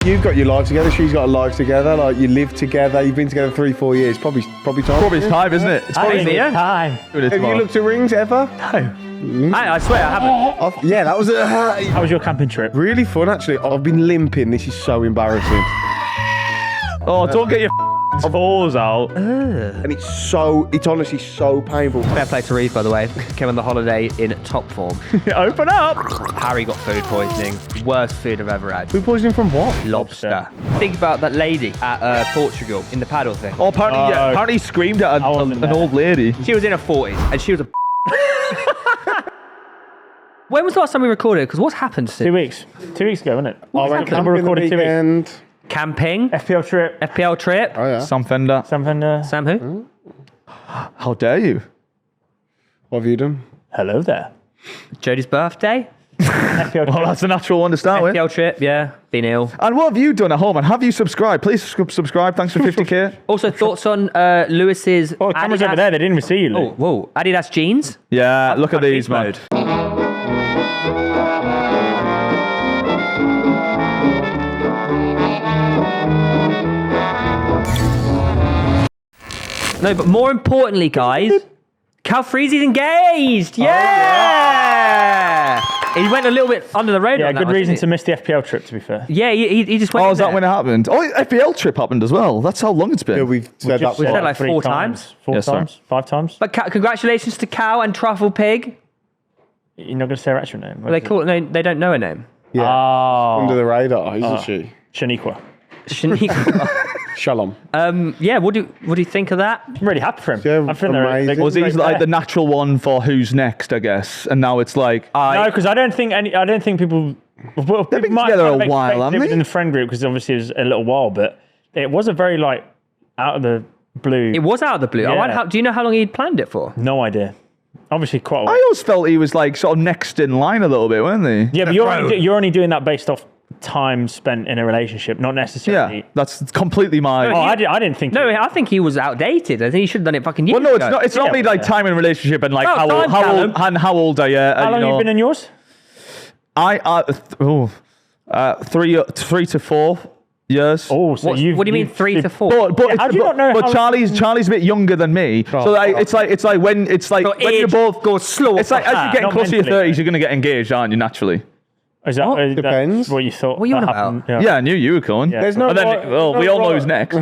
You've got your life together, she's got a life together, like you live together, you've been together 3-4 years, probably time. Probably it's time, isn't it? It's probably time. Have you looked at rings ever? No. I swear I haven't. Yeah, that was How was your camping trip? really fun actually. I've been limping, this is so embarrassing. Oh, don't get your toes out. And it's honestly so painful. Fair play to Reeve, by the way. Came on the holiday in top form. Open up. Harry got food poisoning. Worst food I've ever had. Food poisoning from what? Lobster. Think about that lady at Portugal in the paddle thing. Oh, apparently he screamed at an old lady. She was in her 40s and she was a When was the last time we recorded? Because what's happened since? 2 weeks. 2 weeks ago, wasn't it? I went We camping recorded 2 weeks. Camping. FPL trip. FPL trip. Oh yeah. Sam Fender. Sam Fender. Sam who? How dare you? What have you done? Hello there. Jodie's birthday. FPL trip. Well, that's a natural one to start with. FPL trip, yeah. Been ill. And what have you done at home? And have you subscribed? Please subscribe. Thanks for 50k. Also, thoughts on Lewis's Oh, the camera's Adidas- over there. They didn't even see you, Oh, Luke. whoa. Adidas jeans. Yeah, look at Beast these, man. mode. No, but more importantly, guys, Cal Freezy's engaged. Yeah! He went a little bit under the radar. Yeah, on that good one, reason didn't to miss the FPL trip, to be fair. he? Yeah, he just went. Oh, in is that there. when it happened? Oh, FPL trip happened as well. That's how long it's been. Yeah, we've said that We said before. like 4 times. 4 Yes, sir. times? 5 times? But congratulations to Cal and Truffle Pig. You're not going to say her actual name? Well, they call it. No, they don't know her name. Yeah. Oh. Under the radar, isn't she? Shaniqua. Shaniqua. Shalom. Yeah, what do you think of that? I'm really happy for him. Yeah, I think they're amazing. Was he great like pair. the natural one for who's next, I guess? And now it's like, No, because I don't think people. Well, They've been people might together kind a of while, expect haven't it they? within the friend group because obviously it was a little while, but it was a very like out of the blue. It was out of the blue. Yeah. Do you know how long he'd planned it for? No idea. Obviously, quite a I while. always felt he was like sort of next in line a little bit, weren't they? Yeah, but you're only doing that based off time spent in a relationship, not necessarily. Yeah, that's completely my. Oh, I didn't think. No, I think he was outdated. I think he should have done it fucking years Well, no, it's ago. not. It's not only like time in a relationship and like No, time, how old are you? How long have you been in yours? 3 to 4 years. Oh, so What do you mean 3 to 4? But how do you not know But how- Charlie's a bit younger than me, so like, it's like when you're both goes slow. It's like as you're getting not close to your mentally. 30s, you're gonna get engaged, aren't you? Naturally. Is that Depends. that's what you thought? What are you that on about? happened? Yeah, I knew you were coming. Yeah. There's no And then, right- well, there's we no all know right- who's next.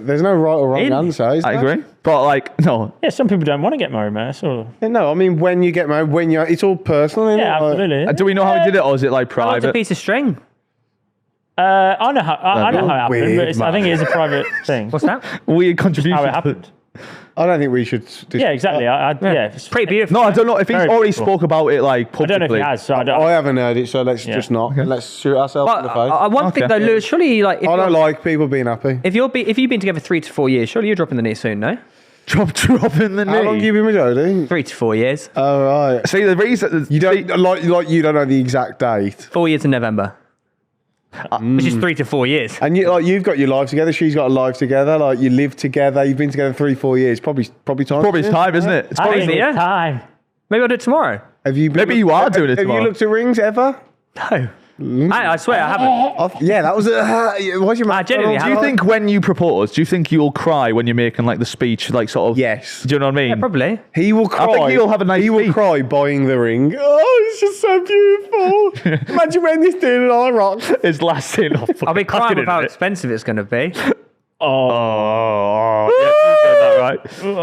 There's no right or wrong In? answer, is I there? agree, but like no. Yeah, some people don't want to get married, man. That's all. Yeah, no, I mean, when you get married, it's all personal, isn't Yeah, it? Like, absolutely. Do we know how he did it, or is it like How long's a private? piece of string? I know how I know how it happened, Weird, but I think it is a private thing. What's that? Weird contribution. How it happened? I don't think we should. Yeah, exactly. Yeah, it's Pretty beautiful. No, I don't know if he's Very already beautiful. spoke about it like I publicly. don't know if he has. So I I don't. haven't heard it, so let's just not. Let's shoot ourselves in But the face. one thing Okay. though, Lewis, surely like if I don't you're- like people being happy. if you've been together 3 to 4 years, surely you're dropping the knee soon, no? Drop in the knee. How long have you been with Jodie? 3 to 4 years. Oh, right. See the reason You don't like you don't know the exact date, 4 years in November. Which is 3 to 4 years. and you've got your life together. She's got a life together. Like you live together. You've been together 3-4 years. Probably time. Probably it's time, isn't it? It's I probably think It's yeah. time. Maybe I'll do it tomorrow. Have you? Maybe you are doing it Have tomorrow. you looked at rings ever? No. I swear I haven't. Yeah, that was. What's your mouth? genuinely Do you haven't. think when you propose, do you think you'll cry when you're making like the speech, like sort of? Yes. Do you know what I mean? Yeah, probably. He will cry? think he'll have a nice He will speech. cry buying the ring. Oh, it's just so beautiful. Imagine when this dude at Highrocks. His last scene off. I'll be crying with how expensive it's going to be. Oh, yeah, you said that right.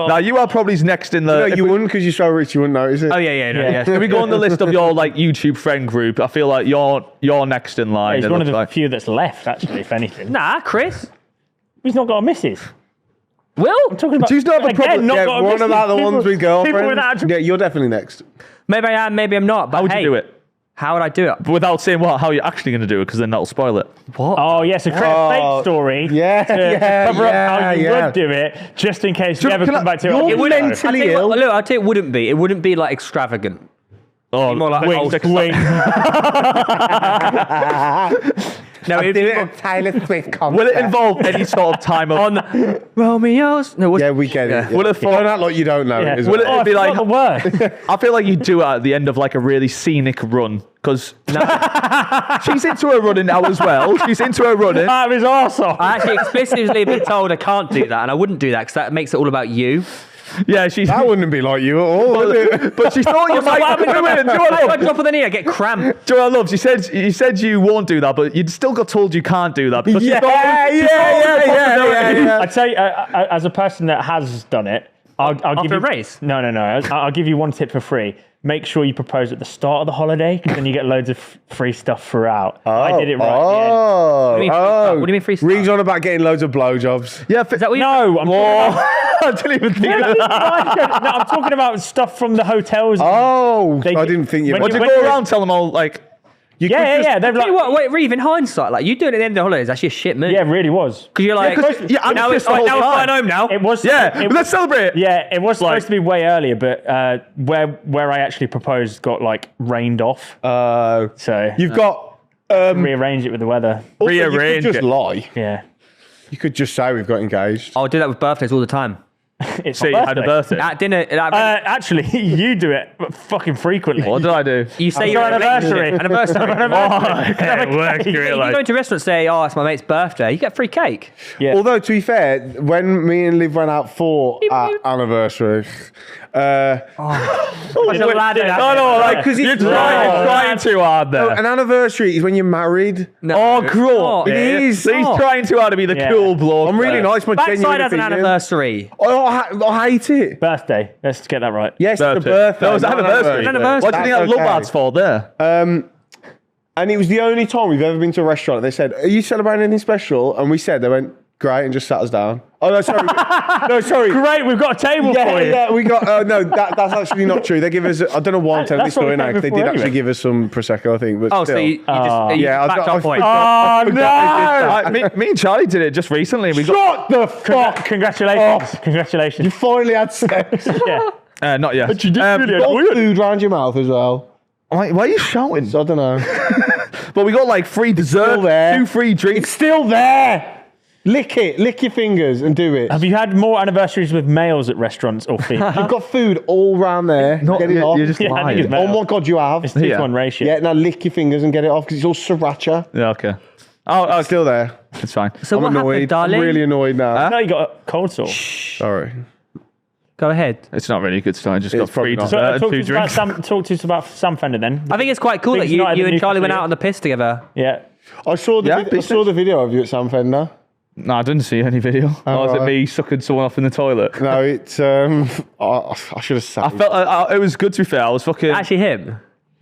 Now you are probably next in the. No, if you we- wouldn't because you're so rich. You wouldn't notice it. Oh yeah. If we go on the list of your like YouTube friend group, I feel like you're next in line. He's it one of looks the like. few that's left, actually, if anything. Nah, Chris. He's not got a missus. Will? I'm talking about. Do you not have a again, problem- not Yeah, got a one missus. about the People- ones with People girlfriends. without. Yeah, you're definitely next. Maybe I am, maybe I'm not. But How would hey, you do it? How would I do it? But without saying what? How you're actually going to do it? Because then that'll spoil it. What? Oh yes, a create a fake story. yeah, to yeah, cover up how yeah, you yeah. would do it, just in case we Can ever I- come back to you're it. It wouldn't. mentally I'll tell you what, ill. look, I'll tell you, it wouldn't be. It wouldn't be like extravagant. Oh, More like Wink, old- wink. No, I'll it'd do be it at Taylor Swift concert. Will it involve any sort of time of... on Romeo's. No, what's Yeah, we get it. Would it You don't act like you don't know Yeah. it as Will well. it be like... the word. I feel like you do it at the end of like a really scenic run because she's into her running now as well. She's into her running. Out of his arsehole. I actually explicitly been told I can't do that, and I wouldn't do that because that makes it all about you. Yeah, she's. That wouldn't be like you at all, would it? But she thought you might. Wait, do you If I know drop on the knee, I get cramp. what I love? You said you won't do that, but you still got told you can't do that. Because Yeah, I tell you, as a person that has done it, I'll give After you a race? No. I'll give you one tip for free. Make sure you propose at the start of the holiday, because then you get loads of free stuff throughout. I did it right. Oh, What do you mean free stuff? What do you mean free stuff? Reed's on about getting loads of blowjobs. Yeah, Is that what you No, I'm I didn't even think of that. no, I'm talking about stuff from the hotels. Oh, They- I didn't think you. when Would you when go you're- around tell them all like? You could just- Yeah. They're Tell you like, what, wait, Reeve, in hindsight, like you doing it at the end of the holidays, that's your shit move. yeah, it really was. Because you're like, I'm now it's pissed the whole now we're time. flying home now. It was. Yeah, it- let's celebrate. Yeah, it was supposed to be way earlier, but where I actually proposed got like rained off. So You've got. rearrange it with the weather. Also, you could Rearrange just it. lie. Yeah, You could just say we've got engaged. I'll do that with birthdays all the time. it's So my you had a birthday. At dinner, Actually, you do it fucking frequently. What did I do? you say It's your your anniversary. Anniversary. Yeah, it works You great. You Like. go into a restaurant and say, oh, it's my mate's birthday, you get free cake. Yeah. Although, to be fair, when me and Liv went out for our anniversary, There's a lad in No, no, like, 'cause you're it's trying too hard there. an anniversary is when you're married. Oh, grow. It is. He's trying too hard to be the Yeah. cool bloke. I'm really there. nice, my Backside genuine has an opinion. anniversary. I hate it. birthday. Let's get that right. Yes, the Birthday. birthday. No, it's not anniversary. Anniversary. What do you think that That's love okay. ad's for there? And it was the only time we've ever been to a restaurant. They said, "Are you celebrating anything special?" And we said, they went, "Great," and just sat us down. Oh no, sorry, no, sorry. Great, we've got a table Yeah, for you. yeah, we got. No, that's actually not true. They give us. I don't know why I'm telling this That's what story we now. came 'Cause they before did actually anyway. give us some prosecco, I think. But Oh, still. so you just you yeah, backed I off point. forgot- Oh, I forgot they did that. Me and Charlie did it just recently. We got Shut the fuck! Congratulations. Congratulations. You finally had sex. Yeah. not yet. But you did really Got enjoy it. food round your mouth as well. Why are you shouting? So I don't know. But we got like free dessert, still there. 2 free It's drinks. still there. Lick it. Lick your fingers and do it. Have you had more anniversaries with males at restaurants or females? You've got food all round there. Get it off. You're just Yeah, I think lying. it's Oh male. my god, you have. It's 2 Yeah. to 1 ratio. Yeah, now lick your fingers and get it off because it's all sriracha. Yeah, okay. Oh, It's still there. it's fine. So I'm what annoyed. happened, darling? I'm really annoyed now. No, you got a cold sore. Sorry. Go ahead. It's not really a good start. I just got It's probably free not. So, dessert and talk, 2 to us about drinks. talk to us about Sam Fender then. I think it's quite cool that Things you United and and Charlie went Newcastle. out on the piss together. Yeah. I saw the Yeah, I business. saw the video of you at Sam Fender. No, I didn't see any video. Or was it right. me sucking someone off in the toilet? No, it's I should have said. I felt it was good to be fair. I was fucking. Actually, him.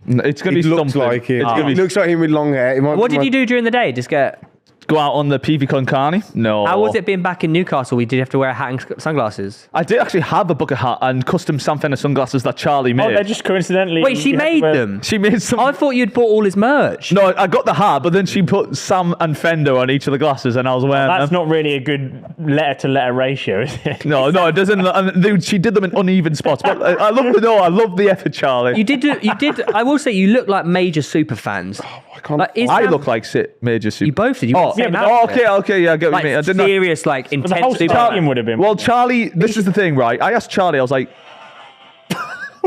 It's gonna It be looks something. like him. It's gonna He be looks like him with long hair. He might- What did might- you do during the day? Just get. go out on the PV Con Carney. No. How was it being back in Newcastle? We did have to wear a hat and sunglasses. I did actually have a bucket hat and custom Sam Fender sunglasses that Charlie made. Oh, they're just coincidentally. Wait, she you have to made wear- them. She made some. I thought you'd bought all his merch. No, I got the hat, but then she put Sam and Fender on each of the glasses, and I was wearing That's them. not really a good letter to letter ratio, is it? No, it doesn't. And dude, she did them in uneven spots. But I love the effort, Charlie. You did. You did. I will say you look like major super fans. I can't. Like, is I Sam- look like major super. You both did. You Oh, wore the same but- outfit. okay, yeah, I get what Like you mean. I did not. serious, like The whole intense. super stadium fan. would have been. Well, Charlie, this is the thing, right? I asked Charlie, I was like,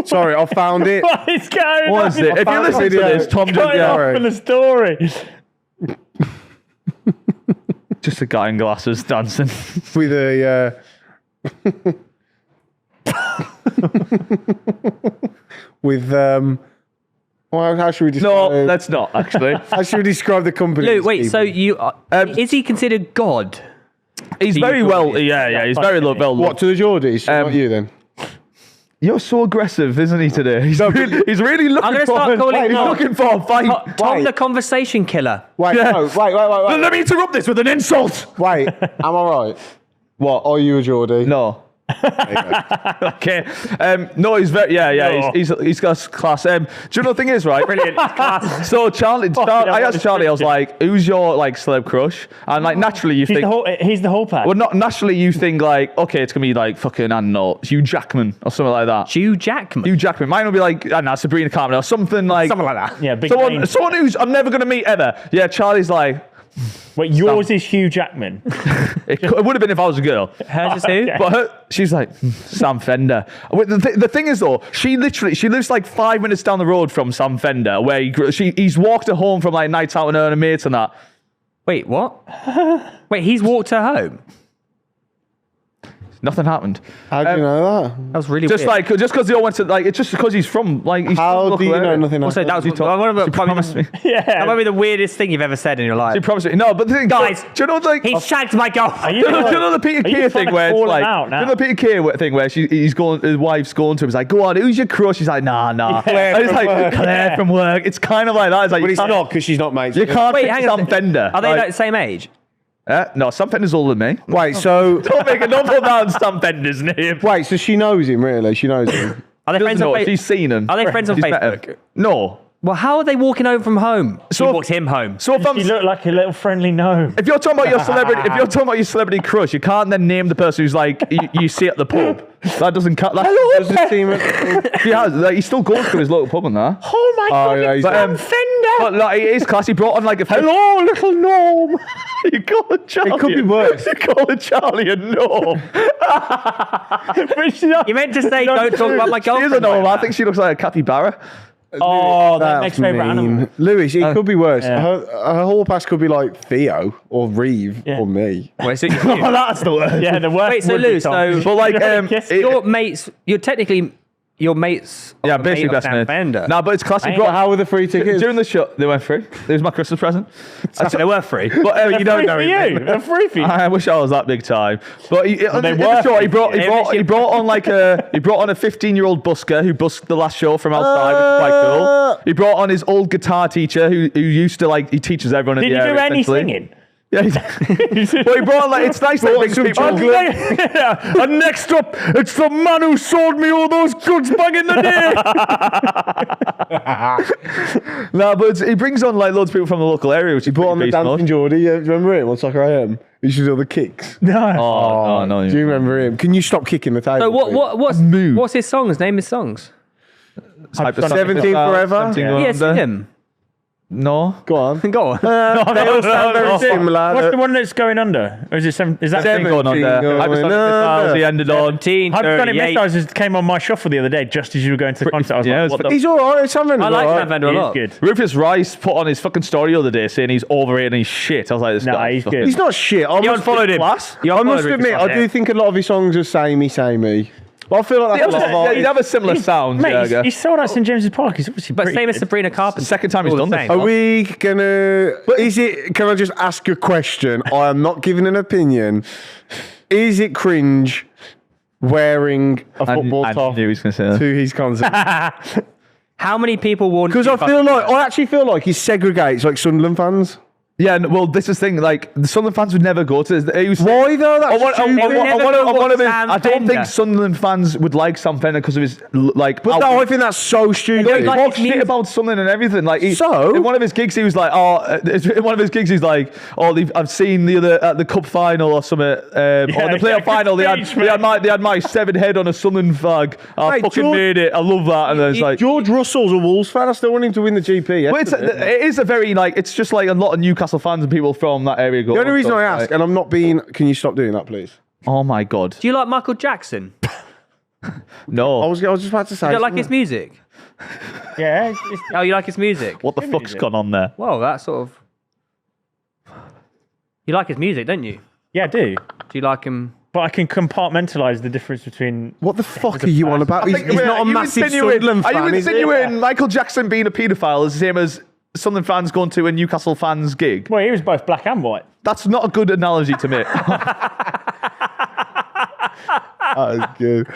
Sorry, I found it. What is going what on? is it? If you found listen the to video. this, Tom Going just, off Sorry. for the story. just a guy in glasses dancing. With a. With Well, how should we No, describe? let's not, actually. How should we describe the company? Luke, wait. So you is he considered God? He's very well, yeah, he's very well. What, to the Geordies? Not you then. You're so aggressive, isn't he, today? He's really looking gonna for start calling- he's no. looking for a fight. Tom, Wait. the conversation killer. Wait, Yeah. no, wait. Let me interrupt this with an insult. Wait, am I right? What? Are you a Geordie? No. Okay. No, he's very No. he's got class. Do you know the thing is, right? Brilliant. Class. So Charlie, yeah, I asked it's Charlie, I was brilliant. like, "Who's your like celeb crush?" And like naturally, you He's think, the whole pack. well, not naturally, you think like, okay, it's gonna be like fucking, I don't know, Hugh Jackman or something like that. Hugh Jackman. Hugh Jackman. Mine will be like, I don't know, Sabrina Carpenter or something like Something like that. Yeah, big someone name. who's I'm never gonna meet ever. Yeah, Charlie's like, Wait, yours is Hugh Jackman. It would have been if I was a girl. Hers is who? But she's like, Sam Fender. Wait, the thing is, though, she lives like 5 minutes down the road from Sam Fender, where he's walked her home from like nights out and her and her mates and that. Wait, what? Wait, he's walked her home. Nothing happened. How do you know that? That was really Just weird. like, just because they all went to, like, it's just because he's from, like, he's from How local do you know area. nothing Also, happened? that was one of the, She promised me. that might be the weirdest thing you've ever said in your life. She promised me. No, but the thing, Guys, do you know, like, He shagged my girlfriend. you- do you know the Peter Are you Kay trying thing to where it's call him like, out do now? you know the Peter Kay thing where his wife's going to him, he's like, go on, who's your crush? He's like, nah. Claire And he's from like, work. Claire from work. It's kind of like that. It's like, But you it's can't- not because she's not mates. You can't Wait, pick hang on. Sam Fender. Are they Like, like the same age? no, Sam Fender's older than me. Wait, so Don't make a novel about Sam Fender's name. wait, so she knows him really? She knows him. Are they She friends doesn't on know it. Facebook? She's seen him. Are they friends on She's met Facebook? him. No. Well, how are they walking home from home? So She if- walked him home. So if I'm, You look like a little friendly gnome. if you're talking about your celebrity crush, you can't then name the person who's like you see at the pub. That doesn't count. Does it seem it? He has. Like, he still goes to his local pub and that. Oh my Oh, god, yeah, it's he's- Sam Fender. But like, it is class. He brought on like a Hello, little gnome. You call it Charlie. It could be worse. You call it Charlie a gnome. But she's not- You meant to say, don't talk about my She is girlfriend. a gnome. like I think she looks like a capybara. Oh, that That's next favourite animal. mean. Lewis, it could be worse. Yeah. Her whole past could be like Theo or Reeve Yeah. or me. that. Wait, so Oh, that's the worst. Yeah, the worst. Wait, so would be Lou, Tom. so But like, Yes, your mates, you're technically your mates. yeah, are a basically mate of best Sam mate. Fender. No, but it's classic. Ain't Bro, How were the free tickets? during the show, they went free. It was my Christmas present. They were free. But you They're don't free know for him. you. They're free for you. I wish I was that big time. But in they the were show, he brought on like a 15-year-old busker who busked the last show from outside, which is quite cool. He brought on his old guitar teacher who used to he teaches everyone in Did the you area. do any essentially. singing? Yeah, well, he brought on it's nice that brings people. And next up, it's the man who sold me all those goods back in the day. No, but he brings on like loads of people from the local area, which he Put on the beast dancing mode. Geordie. Yeah, do you remember him on Soccer AM? He used to do all the kicks. No. Oh, no. Do you remember him? Can you stop kicking the table? So please? what's his songs? Name his songs. 17 Forever? Yes, him. No. Go on. Go on. They all sound very similar. What's the one that's going under? Or is it seven? Is that Thing going on there. Going Hypersonic under. Missiles, he ended on. Hypersonic Missiles just came on my shuffle the other day, just as you were going to the concert. I was Yeah, like, it's what the He's all right. It's something. I like Sam Fender a He is lot. good. Rufus Rice put on his fucking story the other day saying he's overrated and he's shit. I was like, this Nah, guy. he's good. He's not shit. I You must unfollowed him. Class. You I unfollowed must Rufus admit, on I there. do think a lot of his songs are samey. But I feel like that's a lot of He'd artists. have a similar sound, Mate, Jagger. he's sold out St James's Park. He's obviously But pretty same as good. Sabrina Carpenter. Second time he's All the done this. same. Are we gonna? Is it? Can I just ask a question? I am not giving an opinion. Is it cringe wearing a football I top knew he was going to say that. to his concert? How many people won? Because I actually feel like he segregates like Sunderland fans. Yeah, well, this is the thing. Like, the Sunderland fans would never go to this. He was, Why though? That's stupid. I don't think Sunderland fans would like Sam Fender because of his like. But no, I think that's so stupid. He like talks his shit music. about Sunderland and everything. Like, So? in one of his gigs, he was like, in one of his gigs, he's like, I've seen the other at the cup final or something, or the playoff final. They had my severed head on a Sunderland flag. I Mate, fucking George- made it. I love that. And then it's like, George Russell's a Wolves fan. I still want him to win the GP. but it is a very like, it's just like a lot of Newcastle fans and people from that area go. The only reason so, I ask, like, and I'm not being, can you stop doing that, please? oh my god, Do you like Michael Jackson? no. I was just about to say. You don't like his music? Yeah. Oh, you like his music? What the fuck's gone on there? Well, that sort of. You like his music, don't you? Yeah, I do. Do you like him? But I can compartmentalize the difference between. What the fuck are you on about? He's Wait, not a massive Sunderland fan. Are you is he? insinuating Michael Jackson being a paedophile is the same as Sunderland fans going to a Newcastle fans gig? Well, he was both black and white. That's not a good analogy to make. That is good.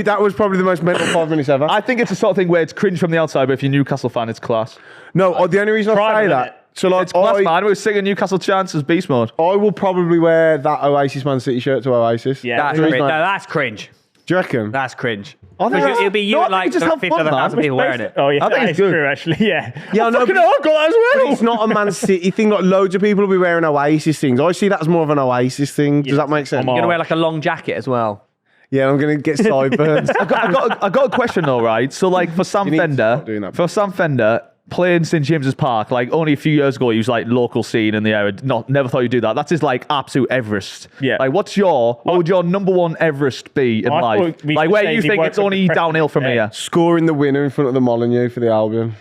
That was probably the most mental 5 minutes ever. I think it's the sort of thing where it's cringe from the outside, but if you're a Newcastle fan, it's class. No, the only reason I Private, say isn't that, so like, It's class, man. We're singing Newcastle chants as beast mode. I will probably wear that Oasis Man City shirt to Oasis. Yeah. That's The cringe. reason No, I- that's cringe. Do you reckon? That's cringe. I think Because that's- it'll be you no, I and think like just have 50 fun, other man. thousand people wearing it. Oh, yeah, I think that it's is good. true, actually. Yeah. Yeah, I know, Fucking hell, I got that as well. it's not a Man City thing. Like loads of people will be wearing Oasis things. I see that as more of an Oasis thing. Does that make sense? I'm You're going to wear like a long jacket as well. Yeah, I'm gonna get sideburns. I got a question though, right? So like for Sam You need to Fender, stop doing that. for Sam Fender, playing St James's Park, like only a few years ago, he was like local scene in the area. Never thought you'd do that. That's his like absolute Everest. Yeah. Like, what would your number one Everest be in I life? thought we Like, could where say you he think woke it's up only depressed downhill from today. here? Scoring the winner in front of the Molyneux for the Albion.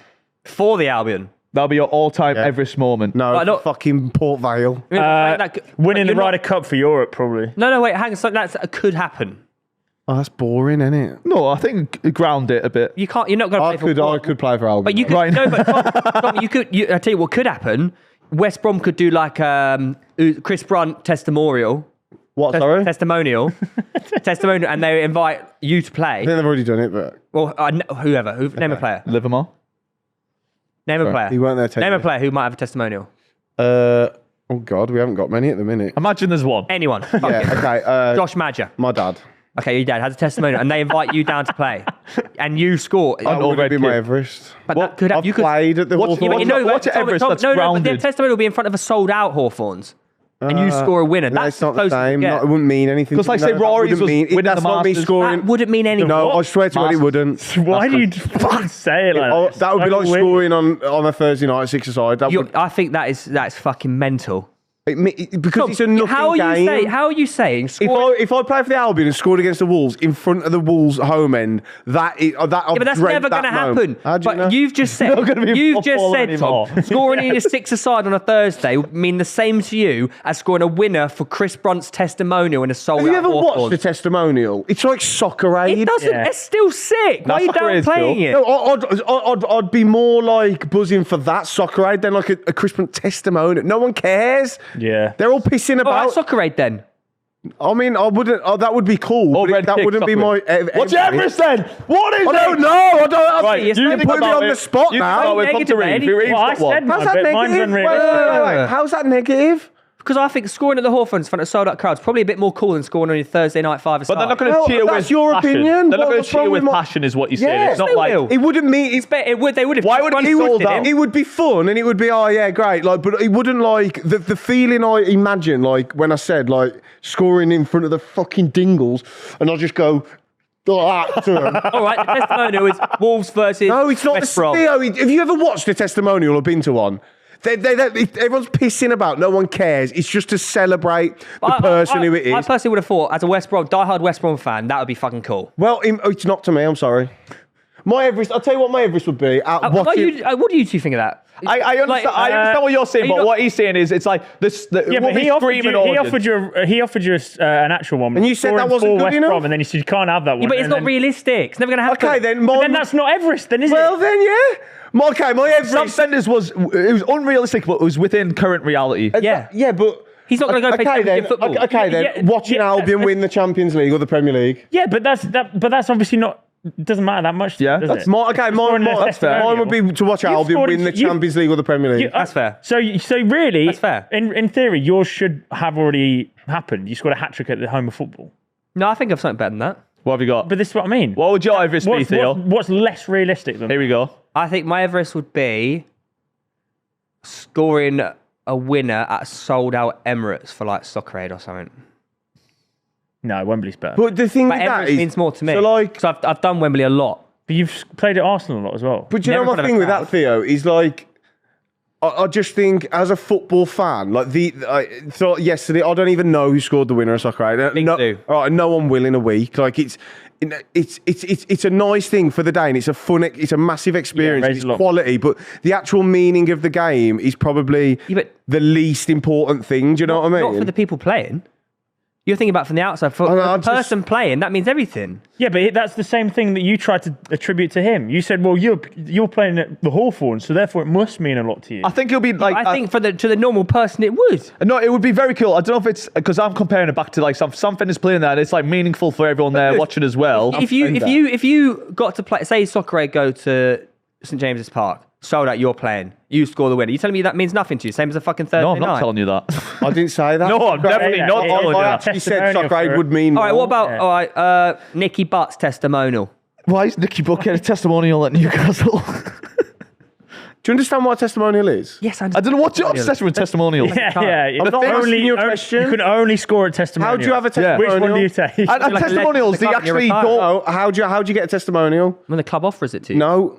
For the Albion. That'll be your all-time Everest moment. No, But not- fucking Port Vale. Winning the you're not- Ryder Cup for Europe, probably. No, wait, hang on. So that could happen. Oh, that's boring, isn't it? No, I think ground it a bit. You can't. You're not going to play for. I could play for Albion. But you could. Right. No, but Tom, I tell you what could happen. West Brom could do like Chris Brunt testimonial. What, sorry? Testimonial, and they invite you to play. I think they've already done it, but... Well, whoever. Name a player. Livermore. Name a player. He weren't there taking Name a it. player who might have a testimonial. Oh, God, we haven't got many at the minute. Imagine there's one. Anyone. Fuck it. Yeah, okay. Josh Madger. My dad. Okay, your dad has a testimonial, and they invite you down to play, and you score. That would red be my kit. Everest. But that could I've you could. played at the What's- Hawthorns. yeah, but what's your Everest that's but the grounded? testimonial will be in front of a sold-out Hawthorns, and you score a winner. No, That's it's not the close as you same. get. No, it wouldn't mean anything. 'Cause, like, to me. say That Rory's wouldn't was mean, winning that's the not me Masters. scoring. That wouldn't mean anything. No, I swear to God, it wouldn't. Why do you fucking say it like that? That would be like scoring on a Thursday night at 6-a-side. That would, I think that's fucking mental. because it's a nothing game. How are you saying? If I play for the Albion and scored against the Wolves in front of the Wolves home end, that but that's never going to happen. But you've just said, not gonna be you've just football said, anymore. Tom, scoring in a six-a-side on a Thursday would mean the same to you as scoring a winner for Chris Brunt's testimonial in a sold-out Have you ever watched Hawthorns. the testimonial? It's like Soccer Aid. It doesn't. Yeah. It's still sick. Why are you Soccer Aid's downplaying cool. it? No, I'd be more like buzzing for that Soccer Aid than like a Chris Brunt testimonial. No one cares. Yeah. They're all pissing All right, about. Soccer Aid then. I mean, I wouldn't. Oh, that would be cool. Oh, but red that kick, wouldn't be Soccer my. Aid. What's your Everest then? What is I it? don't know. I don't. Right, It's you not- think put me about on it. the spot You now. think about it, come to Negative, Reed. If you read Well, I that one. said How's that but mine's negative? unrealistic. How's that negative? Because I think scoring at the Hawthorns in front of sold-out crowds probably a bit more cool than scoring on your Thursday night 5-a-side. But they're not going Well, to cheer that's with your passion. opinion. They're not going What's to cheer wrong with with my- passion, is what you're saying. Yeah, It's not they like will. It wouldn't mean. It's better. They would have. Why would it be It sold would, out? it would be fun and it would be, oh yeah, great. Like, but it wouldn't like the feeling I imagine, like when I said like scoring in front of the fucking Dingles, and I just go like that to them. All right, the testimonial is Wolves versus No, it's not West the Brom. Theo. Have you ever watched a testimonial or been to one? Everyone's pissing about. No one cares. It's just to celebrate the person who it is. I personally would have thought, as a diehard West Brom fan, that would be fucking cool. Well, it's not to me. I'm sorry. My Everest. I'll tell you what my Everest would be. What do you two think of that? I understand. I understand what you're saying, but what he's saying is, it's like this. Yeah, but he offered you an actual one. And you said that scoring wasn't for good West enough? Brom, and then you said you can't have that one. Yeah, but it's and not then- realistic. It's never going to happen. Okay, then. But then that's not Everest, then, is Well, it? then, yeah. My Everest. Sam Sanders was unrealistic, but it was within current reality. Yeah. Yeah, but. He's not going to go play championship football. Okay, then. Yeah, Watching yeah, Albion win the Champions League or the Premier League. Yeah, but that's obviously not. Doesn't matter that much. Yeah, does that's it? Mine That's fair. would be to watch Albion scored- win the you- Champions League or the Premier League. That's fair. So really, That's fair. In theory, yours should have already happened. You scored a hat trick at the home of football. No, I think I've something better than that. What have you got? But this is what I mean. What would your Everest be, Theo? What's less realistic than? Here we go. I think my Everest would be scoring a winner at a sold-out Emirates for like Soccer Aid or something. No, Wembley's better. But the thing But with that Emirates is, means more to me. So like, because I've done Wembley a lot. But you've played at Arsenal a lot as well. but do you never know in my front of thing a with crowd. that, Theo, is like, I just think as a football fan, like I thought yesterday, I don't even know who scored the winner of Soccer Aid. Me too. All right, no one will in a week. Like it's a nice thing for the day, and it's a fun, it's a massive experience. raise It's a lot. quality, but the actual meaning of the game is probably Yeah, but- the least important thing. Do you know what I mean? Not for the people playing. You're thinking about from the outside. For I know, the I just- person playing, that means everything. Yeah, but that's the same thing that you tried to attribute to him. You said, "Well, you're playing at the Hawthorns, so therefore it must mean a lot to you." I think it'll be like. I think to the normal person, it would. No, it would be very cool. I don't know if it's because I'm comparing it back to like some Fender's playing that. It's like meaningful for everyone there watching as well. If you got to play, say Soccer Aid go to St James's Park, sold out, you're playing, you score the winner. You telling me that means nothing to you? Same as a fucking Thursday No, I'm not night. telling you that. I didn't say that. No, I'm definitely Yeah, not yeah, telling you I that. actually said Testimonial Soccer Aid for it. would mean All right, more. what about Nicky Butt's testimonial? Why is Nicky Butt getting a testimonial at Newcastle? Do you understand what a testimonial is? Yes, I don't know what's your obsession with testimonials. yeah. I'm not asking you a You question. can only score at testimonial. How do you have a Yeah. testimonial? Which one do you take? And like a testimonials, they legend of the club actually and you're don't. Oh, how do you get a testimonial? When the club offers it to you. No.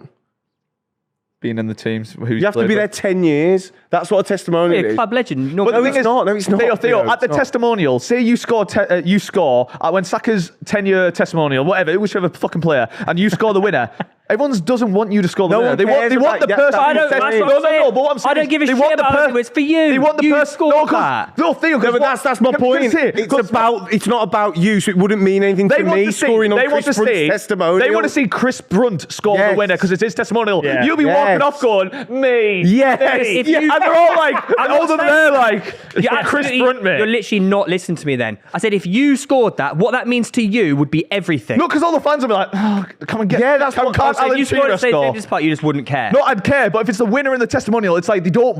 being in the teams. Who's You have to be there 10 years. That's what a testimonial is. Club legend. No, But the No, thing it's is, not. No, it's not. Theo, No, at the it's not. testimonial, say you score when Saka's 10-year testimonial, whatever, whichever fucking player, and you score the winner. Everyone doesn't want you to score the No winner. one They want cares the about person. that. I don't. who says- That's what no, I'm saying. but what I'm saying I don't is give a they shit want the about it. It's for you. They want the You person. scored No, 'cause- that. no, Theo. No, but that's my point. It's not about you, so it wouldn't mean anything They to want me to see. scoring on They want Chris to Brunt's see. testimonial. They want to see Chris Brunt score the Yes. winner because it's his testimonial. Yeah. You'll be walking off going, me. Yes. me." If you- and they're all like, all of them there like, it's You're Chris absolutely- Brunt, mate. You're literally not listening to me then. I said if you scored that, what that means to you would be everything. No, because all the fans will be like, oh, come and get. Yeah, that's come, what- can't so if Alan you scored Shearer at St. score? James's Park, you just wouldn't care. No, I'd care, but if it's the winner in the testimonial, it's like they don't.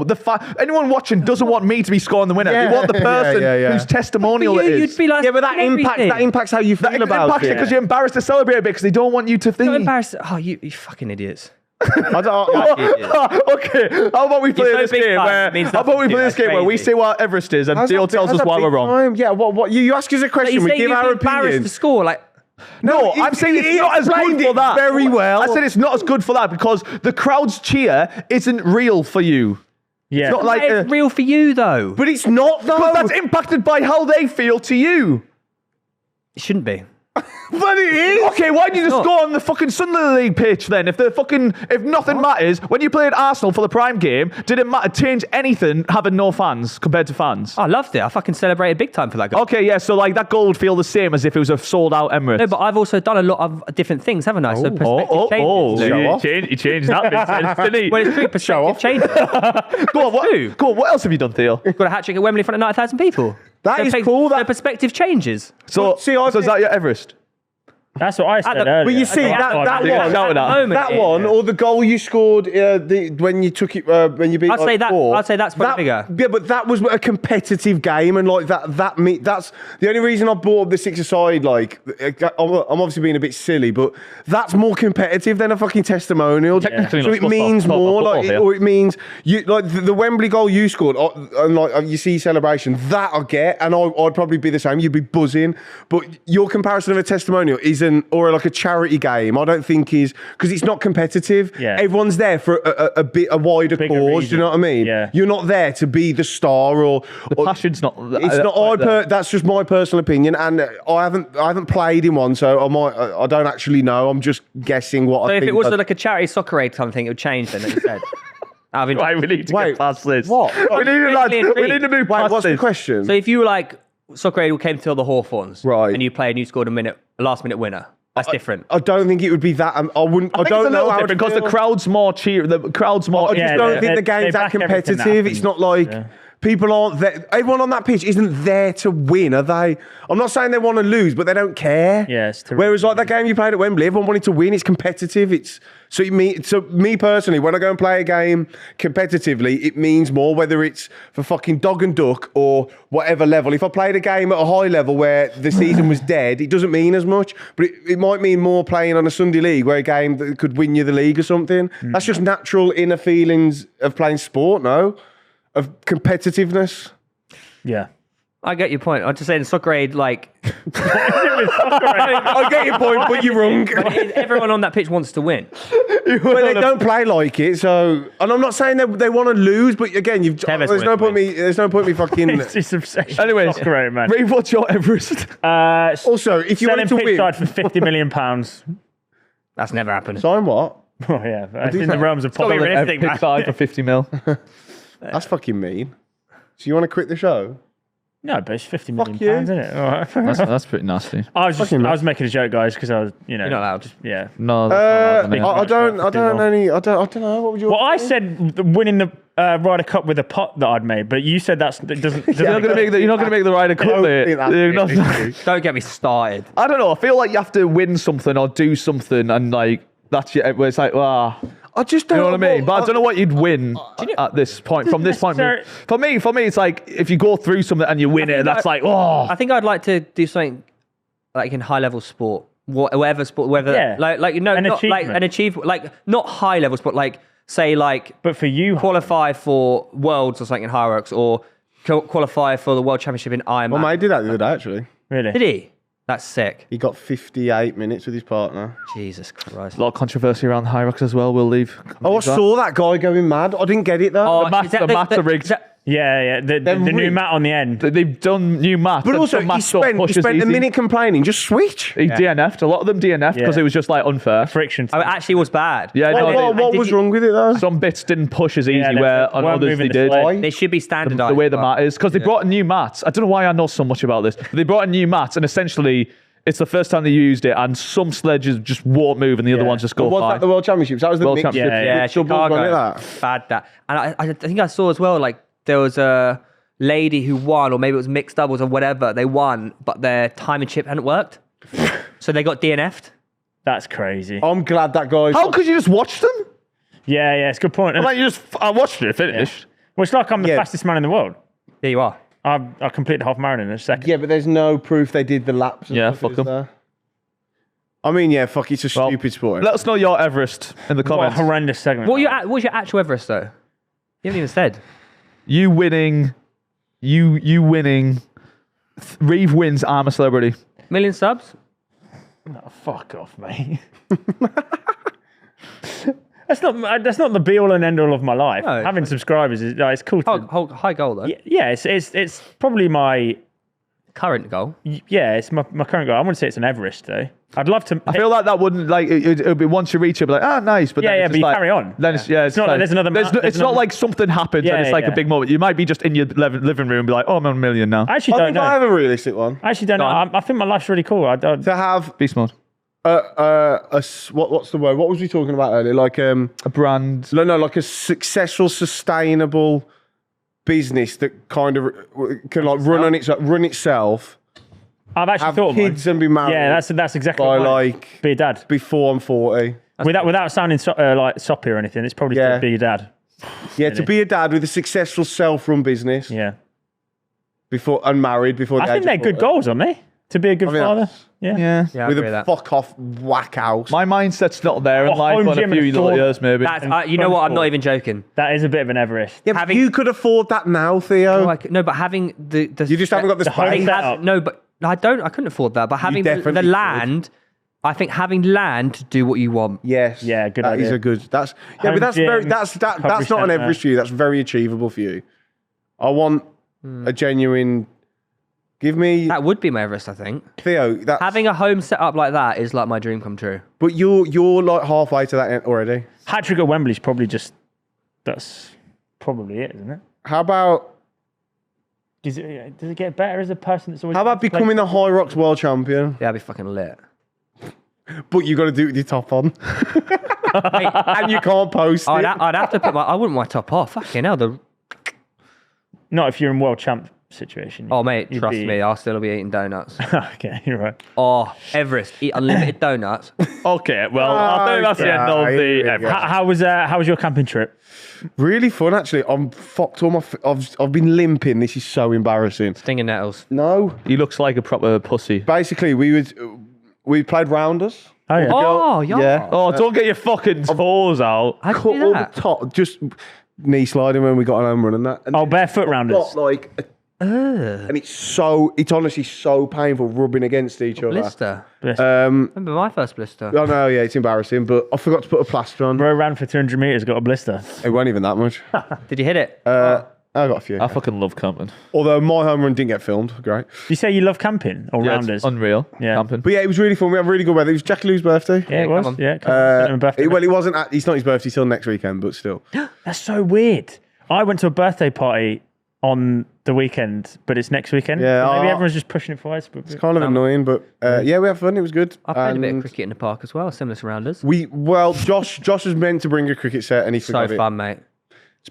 Anyone watching doesn't want me to be scoring the winner. Yeah. They want the person Yeah. whose testimonial For you, it you'd is. be like, Yeah, but that impacts how you feel It about impacts it. it because you're embarrassed to celebrate a bit because they don't want you to think. Not embarrassed. Oh, you fucking idiots. I don't, Okay, how about we play so this big game time, where? it means How about we nothing to play you, this that's game where we crazy. say what Everest is and Theo tells us why we're wrong? Time. Yeah, what you ask us a question, You we say give you'd our be embarrassed opinion. to score, like. No, he- I'm saying it's he not as explained good for it that. very well. I said it's not as good for that because the crowd's cheer isn't real for you. Yeah. It's not like It's real for you though. But it's not though. but that's impacted by how they feel to you. It shouldn't be. But it is. Okay, why did you just not. go on the fucking Sunderland League pitch then? If nothing matters, when you played Arsenal for the Prime game, did it matter change anything having no fans compared to fans? I loved it. I fucking celebrated big time for that goal. Okay, yeah, so like that goal would feel the same as if it was a sold out Emirates. No, but I've also done a lot of different things, haven't I? So perspective changes. Show off. He changed that bit, didn't he? Well, it's true. Perspective changes. Go on, what else have you done, Theo? Got a hat trick at Wembley in front of 9,000 people. That is cool, The that- perspective changes. So, See, I so is think- that your Everest? That's what I said the- earlier. But you see, that That's one, what I mean. shouted at. moment, that one, or the goal you scored when you took it when you beat. I'd say that. Four, I'd say that's probably bigger. Yeah, but that was a competitive game, and like that's the only reason I brought up the six-a-side. Like, I'm obviously being a bit silly, but that's more competitive than a fucking testimonial. Technically So not it supposed to means talk about more, football like, here. or it means you like the Wembley goal you scored, and like you see celebration. That I get, and I'd probably be the same. You'd be buzzing, but your comparison of a testimonial isn't, or like a charity game. I don't think is because it's not competitive. Yeah. Everyone's there for a wider Bigger cause. Do reason. you know what I mean? Yeah. You're not there to be the star or Passion's not. it's not. That's just my personal opinion, and I haven't played in one, so I don't actually know. I'm just guessing what So I if think. it was like a charity soccer aid kind of thing, it would change then, like you said. Out of interest. Right, we need to Wait, get past this. what? We need to, lads, we need to move Wait, past what's this. the question? So if you were like, soccer aid came to the Hawthorns, Right. and you played and you scored a last minute winner, that's different. I don't think it would be that. I wouldn't. I, I think don't it's a know little how different because the crowd's more cheer. The crowd's more. I just Yeah, don't they- think the they game's that back everything that competitive. It's happens. not like Yeah. people aren't there. Everyone on that pitch isn't there to win, are they? I'm not saying they want to lose, but they don't care. Yeah, it's terrific. Whereas like that game you played at Wembley, everyone wanted to win. It's competitive. So me personally, when I go and play a game competitively, it means more whether it's for fucking dog and duck or whatever level. If I played a game at a high level where the season was dead, it doesn't mean as much. But it might mean more playing on a Sunday league where a game that could win you the league or something. That's just natural inner feelings of playing sport, no? Of competitiveness. Yeah. I get your point. I'm just saying soccer aid, like, I get your point, but you're wrong. everyone on that pitch wants to win. But they don't play like it, so. And I'm not saying they want to lose, but again, Tevez there's no won't point win. me. There's no point me fucking. It's obsession. Anyways, Great, man. Ray, what's your Everest? Also, if you Selling wanted to pitch win, side for £50 million. That's never happened. sign what? Oh yeah, it's in the realms of Probably possibility. realistic, man. Pick side for 50 mil. That's fucking mean. So you want to quit the show? No, but it's £50 million, you. isn't it? All right. That's pretty nasty. I was making a joke, guys, because I was, You're not allowed. yeah. No, that's not allowed, I don't know. What would you? Well, I said winning the Ryder Cup with a pot that I'd made, but you said that doesn't. You're not going to make the Ryder Cup, don't mate. think that's You're not- it. Don't get me started. I don't know. I feel like you have to win something or do something, and like that's your. Where it's like, I just don't you know what I mean? But I don't know what you'd win at this point. From this point, Sorry. for me, it's like if you go through something and you win it, that's like, I think I'd like to do something like in high level sport, whatever sport, whether Yeah. like you know, An not like achievement. an achievement, like not high levels, but like say like But for you, qualify for worlds or something in Highrocks or qualify for the world championship in Ironman. My mate did that the other day, actually. really? Did he? That's sick. He got 58 minutes with his partner. Jesus Christ. A lot of controversy around Highrocks as well. We'll leave. Oh, I saw that guy going mad. I didn't get it though. Oh, mats are rigged. Yeah. The new rigged. mat on the end. They've done new mats. But also, he spent a minute complaining. Just switch. He DNF'd. A lot of them DNF'd because it was just like unfair. Friction. Oh, it actually was bad. Yeah, What was wrong with it though? some bits didn't push as easy Yeah, where on weren't others they moving the did. slide. They should be standardized. The way the mat is. Because they brought in new mats. I don't know why I know so much about this. But they brought in new mats and essentially it's the first time they used it and some sledges just won't move and the other ones just go Was fine. that the World Championships? That was the World mixed. Championships. Yeah, mixed doubles, wasn't it, Chicago. that? Bad that. And I think I saw as well, like, there was a lady who won, or maybe it was mixed doubles or whatever. They won, but their time and chip hadn't worked. So they got DNF'd. That's crazy. I'm glad that guy. How could you just watch them? Yeah, it's a good point. Like I watched it, finished. Well, it's like I'm the Yeah. fastest man in the world. There you are. I completed the half marathon in a second. Yeah, but there's no proof they did the laps. and Yeah, stuff, fuck is 'em. there? I mean, yeah, fuck. It's a Well, stupid sport. Let us know your Everest in the What a comments. horrendous segment. What's your actual Everest, though? You haven't even said. You winning. Reeve wins I'm a Celebrity. Million subs? Oh, fuck off, mate. That's not the be all and end all of my life. No. Having subscribers is it's cool. High goal, though. Yeah, it's probably my Current goal. it's my current goal. I wouldn't say it's an Everest though. I'd love to. I feel like that wouldn't like it would be once you reach it, be like nice, but Yeah, then yeah, it's but just you like, carry on. Then it's not like there's another It's there's not another- like something happens Yeah, and it's like yeah. a big moment. You might be just in your living room, and be like, oh, I'm on a million now. I actually I don't think know. I have a realistic one. I actually don't know. I think my life's really cool. I don't. To have Beast mode. what's the word? What was we talking about earlier? Like A brand. no, like a successful, sustainable business that kind of can like run itself. I've actually Have thought of kids mine. and be married. Yeah, that's exactly by what mine is. like Be a dad. before I'm 40. Without sounding like soppy or anything, it's probably Yeah. to be a dad. Yeah, to be a dad with a successful self-run business Yeah. before and married before. I the think age they're of good 40. goals, aren't they? To be a good I think father. that's- Yeah. Yeah. Yeah, I With agree with a that. fuck off whack house. My mindset's not there in Oh, life home on a gym few and little thought- years, maybe. That's, you know what? I'm not even joking. That is a bit of an Everest. Yeah, but you could afford that now, Theo. No, but having the you just haven't got the home space. setup. No, but I couldn't afford that. But having the definitely could. land, I think having land to do what you want. Yes. Yeah, good That is idea. a good. That's yeah, Home but that's very gym, that's recovery not an centre. Everest for you. That's very achievable for you. I want a genuine. Give me That would be my Everest, I think. Theo. That's, Having a home set up like that is like my dream come true. but you're like halfway to that already. Hat trick at Wembley's probably that's probably it, isn't it? How about Does it get better as a person that's always how about becoming a Highrocks world champion? Yeah, I'd be fucking lit. But you got to do it with your top on, Mate, and you can't post it. I'd have to put I wouldn't want my top off. Fucking hell. Not if you're in world champ situation. Oh, mate, You'd trust be- me, I'll still be eating donuts. Okay, you're right. Oh, Everest, eat unlimited donuts. Okay, well, I think that's the end of Okay, the here we Everest. go. How was your camping trip? Really fun, actually. I'm fucked all my. I've been limping. This is so embarrassing. Stinging nettles. No, He looks like a proper pussy. basically we played rounders. Oh yeah. Oh, yeah. Oh, don't get your fucking toes out. How'd Cut you do all that? the top, just knee sliding when we got on home run and that. And Oh, barefoot rounders. got like, and it's honestly so painful rubbing against each other. Blister. Um, Remember my first blister? I know, yeah, it's embarrassing, but I forgot to put a plaster on. Bro ran for 200 meters, got a blister. It wasn't even that much. Did you hit it? I got a few. I fucking love camping. Although my home run didn't get filmed. Great. You say you love camping or Yeah, rounders? it's unreal. Yeah. Camping. But yeah, it was really fun. We had really good weather. It was Jackie Lou's birthday. Yeah, it come was. on. Yeah, come on. Birthday. Well, it wasn't. It's not his birthday till next weekend, but still. That's so weird. I went to a birthday party on the weekend, but it's next weekend. Yeah, So maybe oh. everyone's just pushing it for us. But Kind of annoying, but yeah, we had fun. It was good. I played a bit of And cricket in the park as well, similar to rounders. Josh was meant to bring a cricket set and he So forgot it. fun, mate.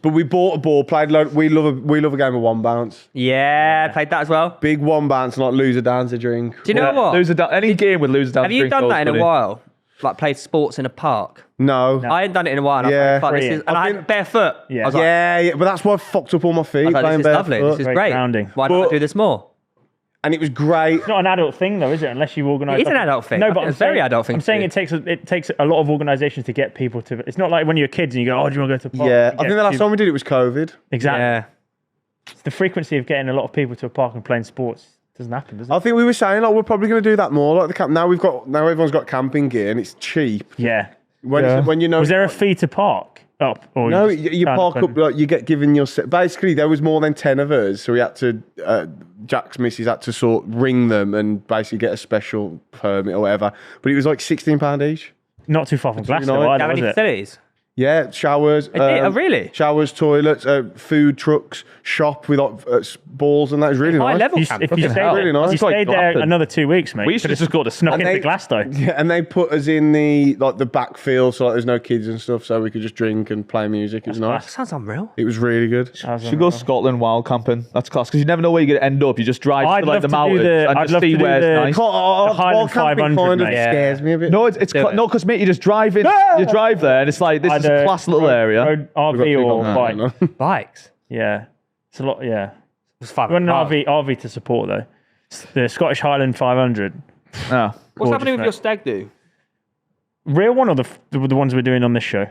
But we bought a ball, played load. We love a game of one bounce. Yeah, I played that as well. Big one bounce, not loser downs a drink. Do you know what? Any game with loser down. Have you done that in a while? Like played sports in a park? No. I hadn't done it in a while. And Yeah. I thought, this Brilliant. is, and I had barefoot. Yeah. I was like, Yeah, but that's why I fucked up all my feet I was like, playing this is lovely. barefoot. This is Great great. grounding. Why don't I But- do this more? And it was great. It's not an adult thing, though, is it? Unless you organise. It is an adult thing. No, but It's a very adult thing I'm to saying do. it takes a lot of organisations to get people to. It's not like when you're kids and you go, "Oh, do you want to go to a park?" Yeah, You I get think the last people- time we did it was COVID. Exactly. Yeah. It's the frequency of getting a lot of people to a park and playing sports Doesn't happen, does it? I think we were saying like we're probably going to do that more. Like the camp now everyone's got camping gear and it's cheap. Yeah. When you know, Was there a fee to park up? Or no, just you park can't- up. Like, you get given your basically there was more than 10 of us, so we had to. Jack's missus had to ring them and basically get a special permit or whatever. But it was like £16 each. Not too far from Glasgow, know, either, Do you have any was it? facilities? Yeah, showers. Really? Showers, toilets, food trucks, shop with balls, and that is really High nice. level If camp. you Fucking stayed, hell. Really nice. you It's like stayed there glamping. another 2 weeks, mate. We used to just go to snuck Scotland. into Glasgow. Yeah, and they put us in the backfield, so like there's no kids and stuff, so we could just drink and play music. It was nice. That sounds unreal. It was really good. Should go Scotland wild camping. That's class because you never know where you're gonna end up. You just drive I'd to like love the to do mountains the- and I'd just love see to do where the- it's nice. Highland 500, kind of mate. scares me a bit. No, it's Do it. no, because mate, you just drive in. You drive there, and it's like this is a class little area. Road, RV or bike. No. Bikes. Yeah. It's a lot, yeah. It's fun. We want an RV to support, though. The Scottish Highland 500. Oh. What's happening with mate. your stag do? Real one or the ones we're doing on this show?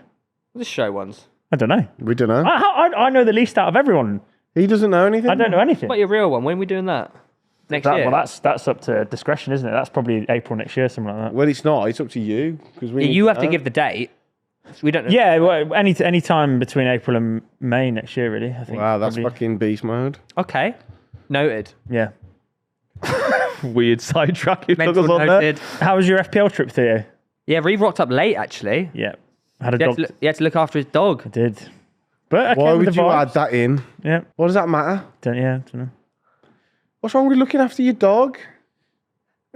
The show ones. I don't know. We don't know. I know the least out of everyone. He doesn't know anything. I don't know anything. What your real one? When are we doing that? Next year? Well, that's up to discretion, isn't it? That's probably April next year, something like that. Well, it's not. It's up to you because You have to give the date. We don't know. Yeah, well, any time between April and May next year, really. I think. Wow, that's probably. fucking beast mode. Okay. Noted. Yeah. Weird sidetrack you took Mental us on there. noted. How was your FPL trip, Theo? Yeah, Reeve rocked up late actually. Yeah, had a He had, dog. to look, he had to look after his dog. Did. But I Why came with would the you vibes. add that in? Yeah, What does that matter? don't know. What's wrong with looking after your dog?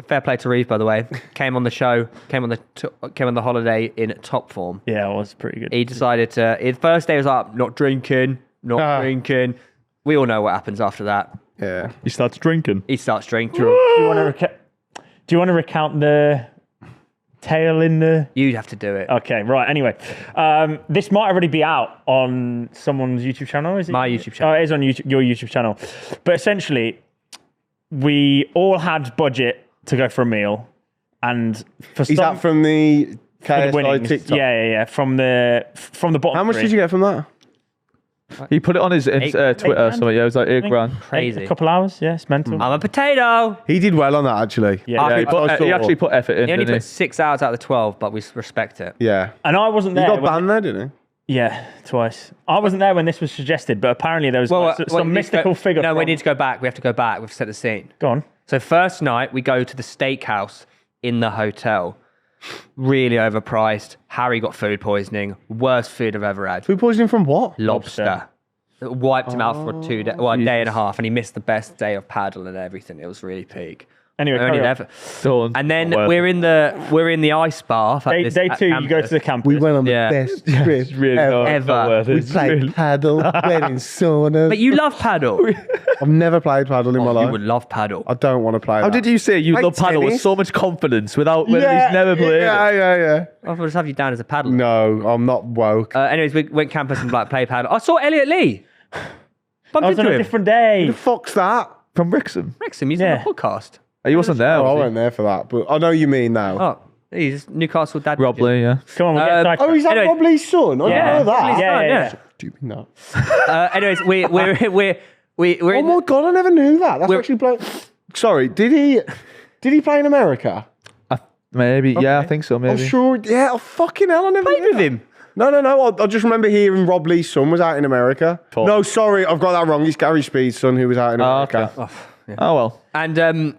Fair play to Reeve, by the way. Came on the show. Came on the holiday in top form. Yeah, it was pretty good. He decided to. His first day was up, not drinking. We all know what happens after that. Yeah. He starts drinking. He starts drinking. Do you want to recount the tale in the? You'd have to do it. Okay, right. Anyway, this might already be out on someone's YouTube channel. Is it My YouTube channel. Oh, it is on YouTube, your YouTube channel. But essentially, we all had budget to go for a meal, and for Is some that from the for the KSI winnings, TikTok? yeah. From the bottom. How much three. did you get from that? He put it on his Twitter or grand, something. Yeah, it was like I think. $8,000. Crazy. A couple hours. Yeah, it's mental. I'm a potato. He did well on that actually. Yeah. Yeah, I saw. he actually put effort in. He only Didn't put 6 hours out of the 12, but we respect it. Yeah. And I wasn't He there. got when- banned there, didn't Yeah, twice. I wasn't there when this was suggested, but apparently there was some mystical figure. No, we from- need to go back. We have to go back. We've set the scene. Go on. So first night, we go to the steakhouse in the hotel. Really overpriced. Harry got food poisoning. Worst food I've ever had. he? Food poisoning from what? Lobster. It wiped him out for a day and a half, and he missed the best day of paddle and everything. It was really peak. Anyway, Only carry on. never. Don't. And then Not worth we're in the ice bath. Day 2, you go to the campus. We went on the Yeah. best trip really ever. not Ever. worth it. We It's played really- paddle, went in saunas. But you love paddle. I've never played paddle in my You life. would love paddle. I don't want to play How that. did you say you Like love paddle with tennis? so much confidence without when he's never played? Yeah. I'll just have you down as a paddler. No, I'm not woke. Anyways, we went campus and play paddle. I saw Elliot Lee. Bumped I was on into a him. different day. the fuck's that? From Wrexham. Wrexham, he's Yeah. on the podcast. He wasn't there. Oh, I Was went there for that, but I know you mean now. Oh, he's Newcastle dad. he? Rob Lee, yeah. Come on, we'll get sidetracked. Oh, is that Anyway. Rob Lee's son? I Yeah. didn't know that. Yeah. Stupid nut. Anyways, we're Oh in my god, I never knew that. That's We're- actually play. Sorry, did he play in America? Maybe. Yeah, I think so. I'm Maybe. sure. Yeah. Oh, fucking hell, I never played knew with that. him. No. I just remember hearing Rob Lee's son was out in America. Talk. No, sorry, I've got that wrong. It's Gary Speed's son who was out in America. Okay. Oh well. And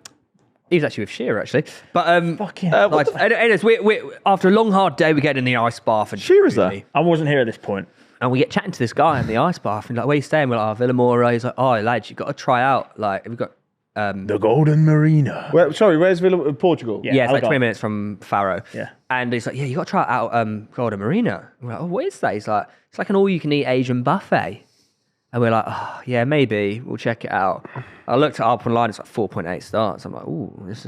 he was actually with Shearer, actually. But Fucking like, anyways, we after a long hard day, we get in the ice bath and Shearer's there? I wasn't here at this point. and we get chatting to this guy in the ice bath and like, where you staying? We're like, oh, Villamora. He's like, oh, lads, you got to try out. Like, have you got? The Golden Marina. Sorry, where's Villa? Portugal? Yeah. Yeah, it's like Algarve. 20 minutes from Faro. Yeah. And he's like, yeah, you got to try out Golden Marina. And we're like, oh, what is that? He's like, it's like an all-you-can-eat Asian buffet. And we're like, oh, yeah, maybe. We'll check it out. I looked it up online. It's like 4.8 stars. I'm like, ooh, is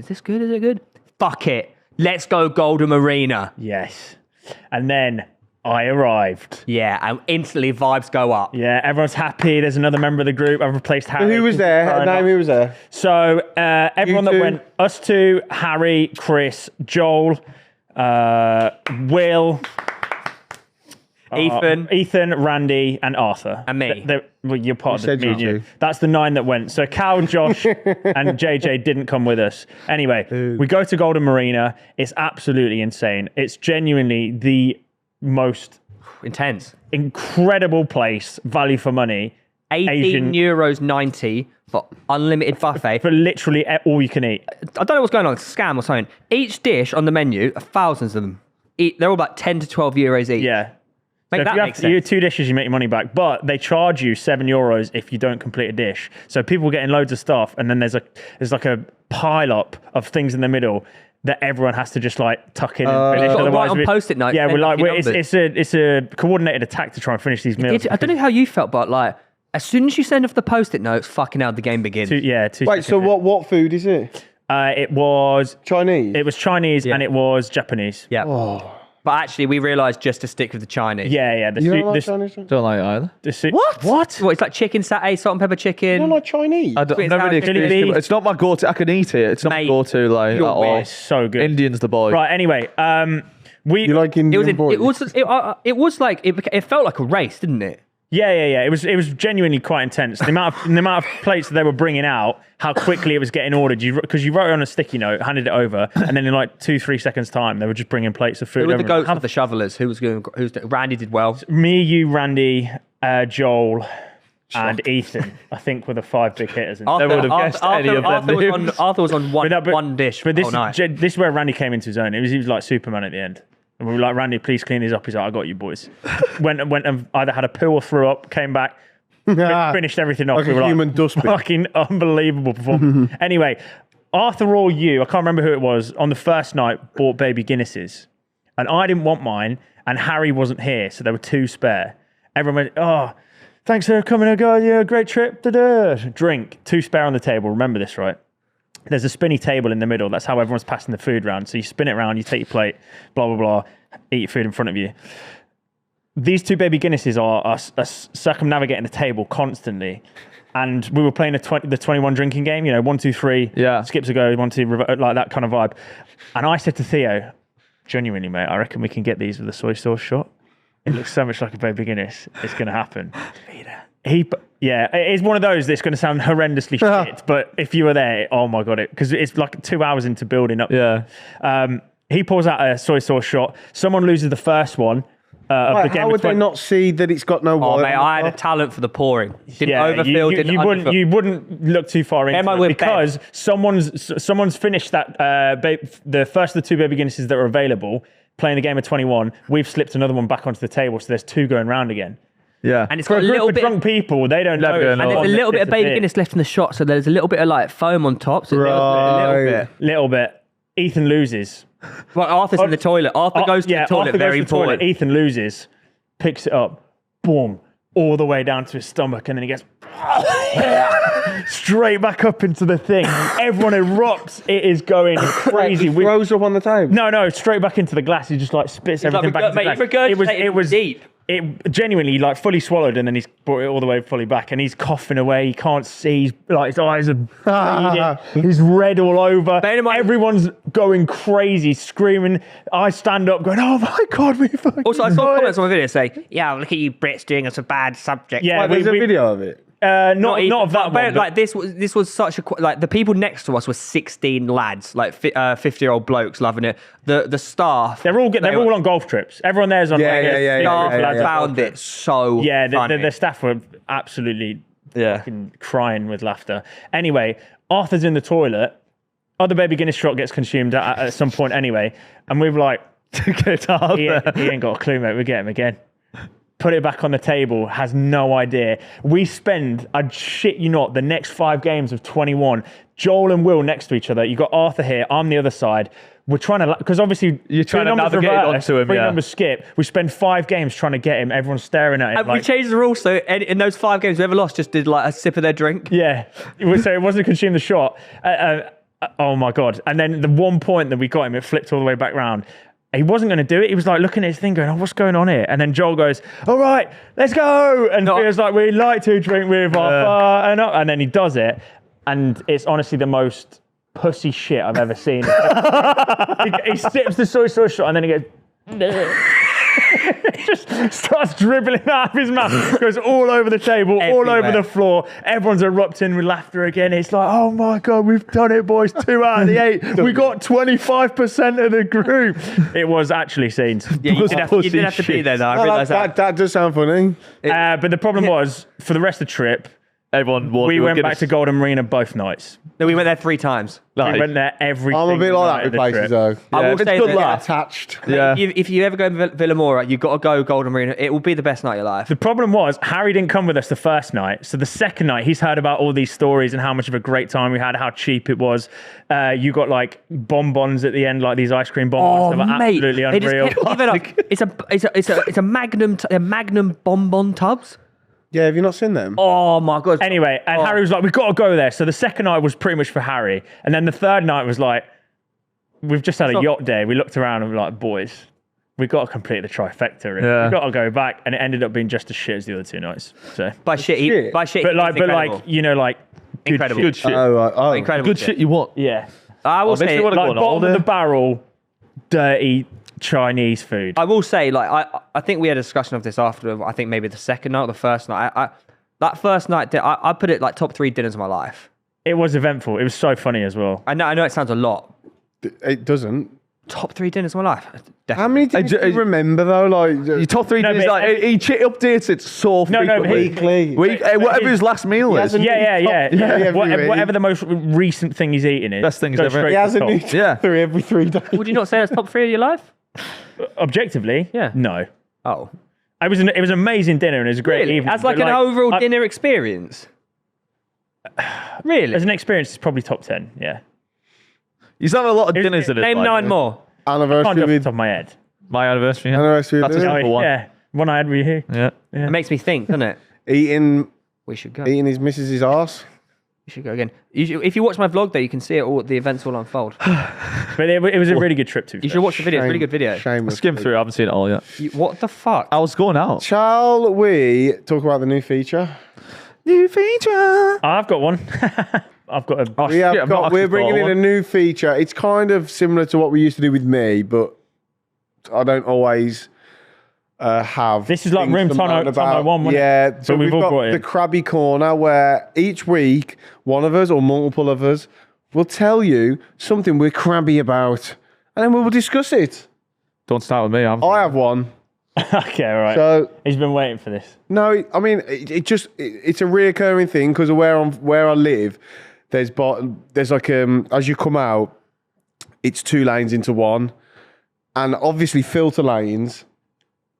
this good? Is it good? Fuck it. Let's go Golden Marina. Yes. And then I arrived. Yeah, and instantly vibes go up. Yeah, everyone's happy. There's another member of the group. I've replaced Harry. Who was there? Name who was there? So everyone You that two? went, us two, Harry, Chris, Joel, Will, Ethan, Randy, and Arthur. And me. Well, you're part You of the said me you and you. two. That's the 9 that went. So Cal, Josh, and JJ didn't come with us. Anyway, we go to Golden Marina. It's absolutely insane. It's genuinely the most Intense. incredible place, value for money. 18 euros 90 for unlimited buffet. For literally all you can eat. I don't know what's going on. It's a scam or something. Each dish on the menu, thousands of them. They're all about 10 to 12 euros each. Yeah. Make So that if make you sense. have 2 dishes, you make your money back. But they charge you €7 if you don't complete a dish. So people getting loads of stuff, and then there's like a pile up of things in the middle that everyone has to just like tuck in and finish. Got to write Otherwise, on Post-it notes, Yeah, then we're look your it's a coordinated attack to try and finish these meals. I don't know how you felt, but like, as soon as you send off the Post-it notes, fucking hell, the game begins. Two Wait, so seconds. what food is it? It was Chinese? It was Chinese and it was Japanese. Yeah. Oh. But actually, we realised just to stick with the Chinese. Yeah. You don't like Chinese food? Don't like it either. What? Well, it's like chicken satay, salt and pepper chicken. You don't like Chinese? I've Sweet and never really sour chili experienced it, beef. but it's not my go-to. I can eat it. It's not my Mate, go-to like at you're all. weird. It's so good. Indian's the boy. Right. Anyway, You like Indian boys? It was like it felt like a race, didn't it? Yeah. It was genuinely quite intense. The amount of plates that they were bringing out, how quickly it was getting ordered. Because you wrote it on a sticky note, handed it over, and then in like 2-3 seconds time, they were just bringing plates of food. Who were the Everyone- goats of the shovelers? Randy did well. Me, you, Randy, Joel, and Ethan. I think were the 5 big hitters. Never would have guessed any of them. Arthur was on one, But no, one dish. But this, all night. this is where Randy came into his own. He was like Superman at the end. And we were like, Randy, please clean these up. He's like, I got you, boys. went and either had a poo or threw up, came back, finished everything off. Like we a were human dustbin. Fucking unbelievable performance. Anyway, Arthur or you, I can't remember who it was, on the first night bought baby Guinnesses. And I didn't want mine, and Harry wasn't here, so there were 2 spare. Everyone went, oh, thanks for coming, guys. Yeah, great trip. Da-da. Drink. 2 spare on the table. Remember this, right? There's a spinny table in the middle. That's how everyone's passing the food around. So you spin it around, you take your plate, blah, blah, blah, eat your food in front of you. These 2 baby Guinnesses are circumnavigating the table constantly. And we were playing the 21 drinking game, 1, 2, 3, skips a go, 1, 2, like that kind of vibe. And I said to Theo, genuinely, mate, I reckon we can get these with a soy sauce shot. It looks so much like a baby Guinness. It's going to happen. Yeah, it is one of those that's going to sound horrendously shit, but if you were there, oh my God, because it's like 2 hours into building up. Yeah. He pulls out a soy sauce shot. Someone loses the first one of the game. How would they not see that it's got no Oh, water? mate, I had a talent for the pouring. Didn't overfill, didn't underfill. You wouldn't look too far into it because someone's finished that the first of the 2 baby Guinnesses that were available, playing the game of 21. We've slipped another one back onto the table, so there's 2 going round again. Yeah. And it's For got a a little group of bit. drunk people, they don't know. Never gonna And there's a little bit of baby Guinness left in the shot, so there's a little bit of like foam on top. So a little bit. Little bit. Ethan loses. Well, Arthur's in the toilet. Arthur goes to the toilet. Arthur goes Very to the toilet. important. Ethan loses, picks it up, boom, all the way down to his stomach, and then he gets straight back up into the thing. Everyone erupts. It is going crazy. He throws up on the table. No, straight back into the glass. He just like spits everything back into the glass. It was deep. It genuinely like fully swallowed, and then he's brought it all the way fully back, and he's coughing away. He can't see. He's like his eyes are bleeding. He's red all over. Bear in mind- Everyone's going crazy, screaming. I stand up, going, "Oh my God, we fucking!" Also, I saw got it." comments on my video saying, "Yeah, look at you Brits doing us a bad subject." Yeah, Wait, there's a video of it. Not even- of that but, one. like this was such a like the people next to us were 16 lads, like 50-year-old blokes loving it. The staff They're all on golf trips. Everyone there's on. Yeah. staff lads on found golf it so Yeah, funny. the staff were absolutely Yeah. fucking crying with laughter. Anyway, Arthur's in the toilet. Other baby Guinness shot gets consumed at some point anyway, and we were like, Get out he there. ain't got a clue, mate. We get him again. Put it back on the table, has no idea. We spend, I shit you not, the next 5 games of 21, Joel and Will next to each other. You got Arthur here, I'm the other side. We're trying to, because obviously You're trying to 3 numbers navigate reverse, onto him, 3 yeah. numbers skip. We spend 5 games trying to get him. Everyone's staring at him. And we changed the rules, so in those 5 games, whoever lost just did like a sip of their drink. Yeah, so it wasn't consume the shot. Oh my God. And then the 1 point that we got him, it flipped all the way back round. He wasn't going to do it. He was like looking at his thing going, oh, what's going on here? And then Joel goes, all right, let's go. And he was like, we like to drink with our and then he does it. And it's honestly the most pussy shit I've ever seen. he sips the soy sauce shot and then he goes, just starts dribbling out of his mouth, goes all over the table, all over the floor. Everyone's erupting with laughter again. It's like, oh my God, we've done it, boys. 2 out of the 8. We got 25% of the group. It was actually scenes. Yeah, you didn't have to be there, though. I realised that. That does sound funny. But the problem was, for the rest of the trip, Everyone we went back to Golden Marina both nights. No, we went there 3 times. We went there every I'm a bit single like night that with of the places, trip. though. I will say good that, laugh. Attached. Yeah. if you ever go to Villamora, you've got to go Golden Marina. It will be the best night of your life. The problem was, Harry didn't come with us the first night. So the second night, he's heard about all these stories and how much of a great time we had, how cheap it was. You got like bonbons at the end, like these ice cream bonbons that were mate, absolutely they just unreal. kept giving up. It's a Magnum bonbon tubs. Yeah, have you not seen them? Oh my God. Anyway, and Harry was like, we've got to go there. So the second night was pretty much for Harry. And then the third night was like, we've just had a yacht day. We looked around and we were like, boys, we've got to complete the trifecta. Yeah. We've got to go back. And it ended up being just as shit as the other 2 nights. So, By shit. but like, you know, like good Incredible. shit. Good shit. Oh, right. Oh. incredible. Good shit you want. Yeah. I will makes say, me wanna Like go on bottom of holiday. the barrel, dirty Chinese food. I will say, like, I think we had a discussion of this after. I think maybe the second night or the first night. That first night, I put it like top 3 dinners of my life. It was eventful. It was so funny as well. I know it sounds a lot. It doesn't. Top 3 dinners of my life. Definitely. How many do you remember, though? Like, Your top 3 No, days, but- like, he updates it so frequently. weekly. Whatever his last meal is. hasn't- Yeah. every Whatever week. the most recent thing he's eating is. Best things go ever. straight He to has the a new top. Yeah. 3 every 3 days. Would you not say that's top 3 of your life? Objectively, Yeah. no. Oh. It was an amazing dinner and it was a great Really? evening. As like but an overall dinner experience? Really? As an experience, it's probably top 10. Yeah. He's had a lot of It- dinners in his Name life. 9 more. Can't Anniversary do it off the with top of my head. My anniversary. Yeah. anniversary That's with his number one. Yeah. One I had with you. Yeah. It makes me think, doesn't it? eating We should go. his missus's arse. We should go again. If you watch my vlog, though, you can see it all. The events all unfold. But it was a really good trip to. You should watch the video. It's a really good video. Shameless. Skim through. I haven't seen it all yet. What the fuck? I was going out. Shall we talk about the new feature? New feature. I've got one. I've got a. We're I've not actually bringing thought in of a one. new feature. It's kind of similar to what we used to do with me, but I don't always have. This is like things room to 1001, moan about. wasn't it? Yeah, so But we've we've all got got the it. Krabby corner where each week one of us or multiple of us will tell you something we're crabby about, and then we will discuss it. Don't start with me. I have one. Okay, all right. So He's been waiting for this. no, I mean it's a reoccurring thing because of where I live. There's like as you come out, it's 2 lanes into one, and obviously filter lanes.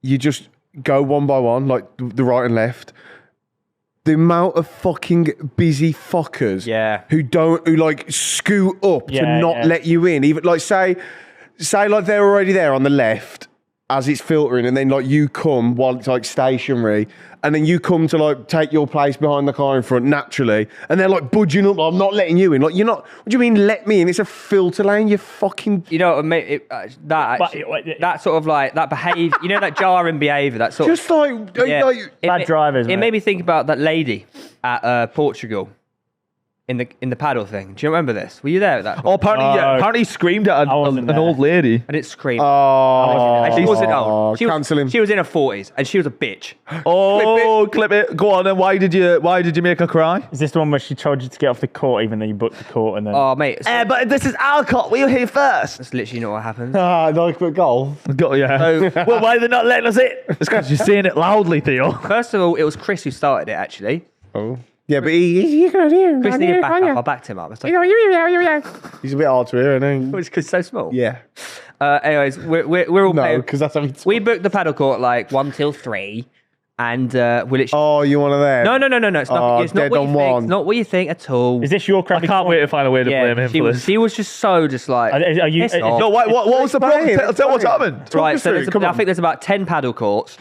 You just go one by one, like the right and left. The amount of fucking busy fuckers Yeah. who like scoot up to Yeah, not yeah. let you in. Even like say like they're already there on the left as it's filtering, and then like you come while it's like stationary, and then you come to like take your place behind the car in front naturally, and they're like budging up. I'm not letting you in. Like you're not. What do you mean let me in? It's a filter lane. You fucking. You know, that sort of like that behavior. You know, that jarring behavior. That sort of. Just like, Yeah. like Bad drivers, It mate. made me think about that lady at Portugal in the paddle thing. Do you remember this? Were you there at that? Oh, apparently he screamed at I wasn't an there. old lady. And it screamed. oh, And she wasn't old. cancel him. She was in her 40s, and she was a bitch. Oh, clip it. Go on. Then why did you make her cry? Is this the one where she told you to get off the court even though you booked the court and then? Oh, mate. But this is Alcott. We were here first. That's literally not what happens. Like for golf. Yeah. Well, why are they not letting us in? It's because you're saying it loudly, Theo. First of all, it was Chris who started it, actually. Oh, yeah, but he's gonna do. Chris needed backup. I backed him up. It's like, He's a bit hard to hear, isn't he? it's 'cause it's so small. Yeah. Anyways, we're all No, playing. because that's how he. We booked the paddle court like 1 till 3, and we'll literally. Oh, you one of them? No. It's not. Oh, It's not dead what you on think. one. It's not what you think at all. Is this your I crappy? can't wait to find a way to blame him she for was. this. She was just so just like. Are you? piss off. No, what was the problem? Explain, Tell what's explain. happened. Right, us so through, come I on. think there's about 10 paddle courts,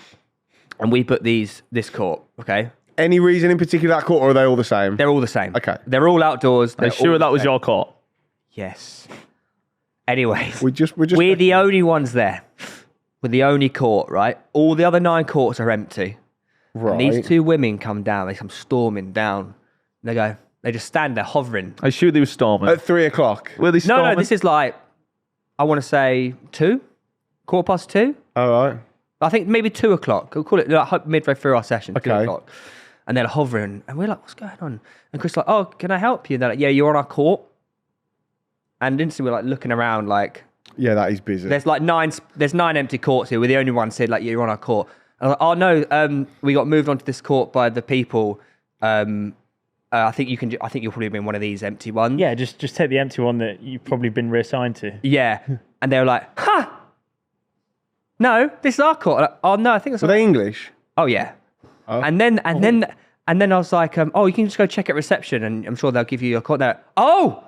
and we put this court. Okay, Any reason in particular that court, or are they all the same? they're all the same. Okay. they're all outdoors. Are They're you sure all that the was same. your court? Yes. Anyways, We're just. we're the only ones there. We're the only court, right? All the other 9 courts are empty. right. And these 2 women come down. They come storming down. They just stand there hovering. Are you sure they were storming? At 3 o'clock. Were they storming? No, this is like, I want to say 2, 2:15. All right. I think maybe 2 o'clock. We'll call it like midway through our session, 2 Okay. o'clock. And they're hovering, and we're like, what's going on? And Chris like, oh, can I help you? And they're like, yeah, you're on our court. And instantly we're like looking around like, Yeah, that is busy. there's 9 empty courts here. We're the only one said like, yeah, you're on our court. And I'm like, oh no, we got moved onto this court by the people. I think you'll probably be in one of these empty ones. Yeah, just take the empty one that you've probably been reassigned to. Yeah. And they were like, no, this is our court. Like, oh no, I think it's. Are they English? Oh yeah. Oh. And then I was like, oh, you can just go check at reception, and I'm sure they'll give you your court there. Oh,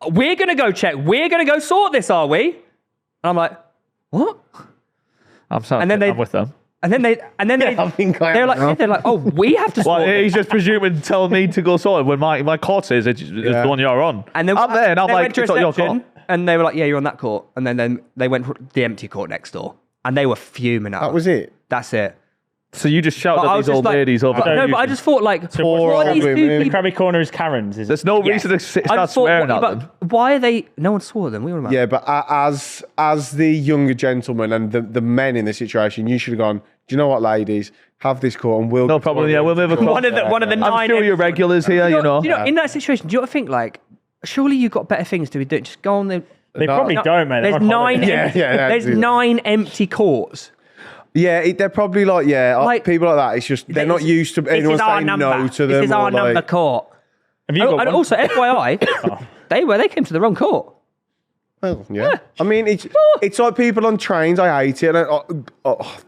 we're gonna go check. We're gonna go sort this, are we? And I'm like, what? I'm with them. And then they I think I they're am. like, oh, we have to sort Well, this. he's just presuming telling me to go sort it when my court says it's the one you're on. And then I'm there, and I'm they like, went to it's not your reception, court. and they were like, yeah, you're on that court. And then they went to the empty court next door, and they were fuming at That us. was it. That's it. So you just shouted But I at was these just old like- ladies over. Don't No, use but I them. just thought like, So Poor what are these old two women. The people? Krabby Corner is Karen's, is it? There's no reason to I start just thought, swearing at them. but why are they? No one swore at them. We were about. Yeah, but as the younger gentleman and the men in the situation, you should have gone, do you know what, ladies? Have this court and we'll... No problem. Yeah, we'll move across. One of the I'm 9. sure you're regulars here, you know. In that situation, do you not think like, surely you've got better things to be doing? Just go on the. They probably don't, mate. They're There's on 9. holiday. There's 9 empty courts. Yeah, they're probably like people like that. It's just they're not used to anyone saying no to them. This is or our number like, court. Have you got And one? also, FYI, they came to the wrong court. well, yeah. I mean, it's like people on trains. I hate it. And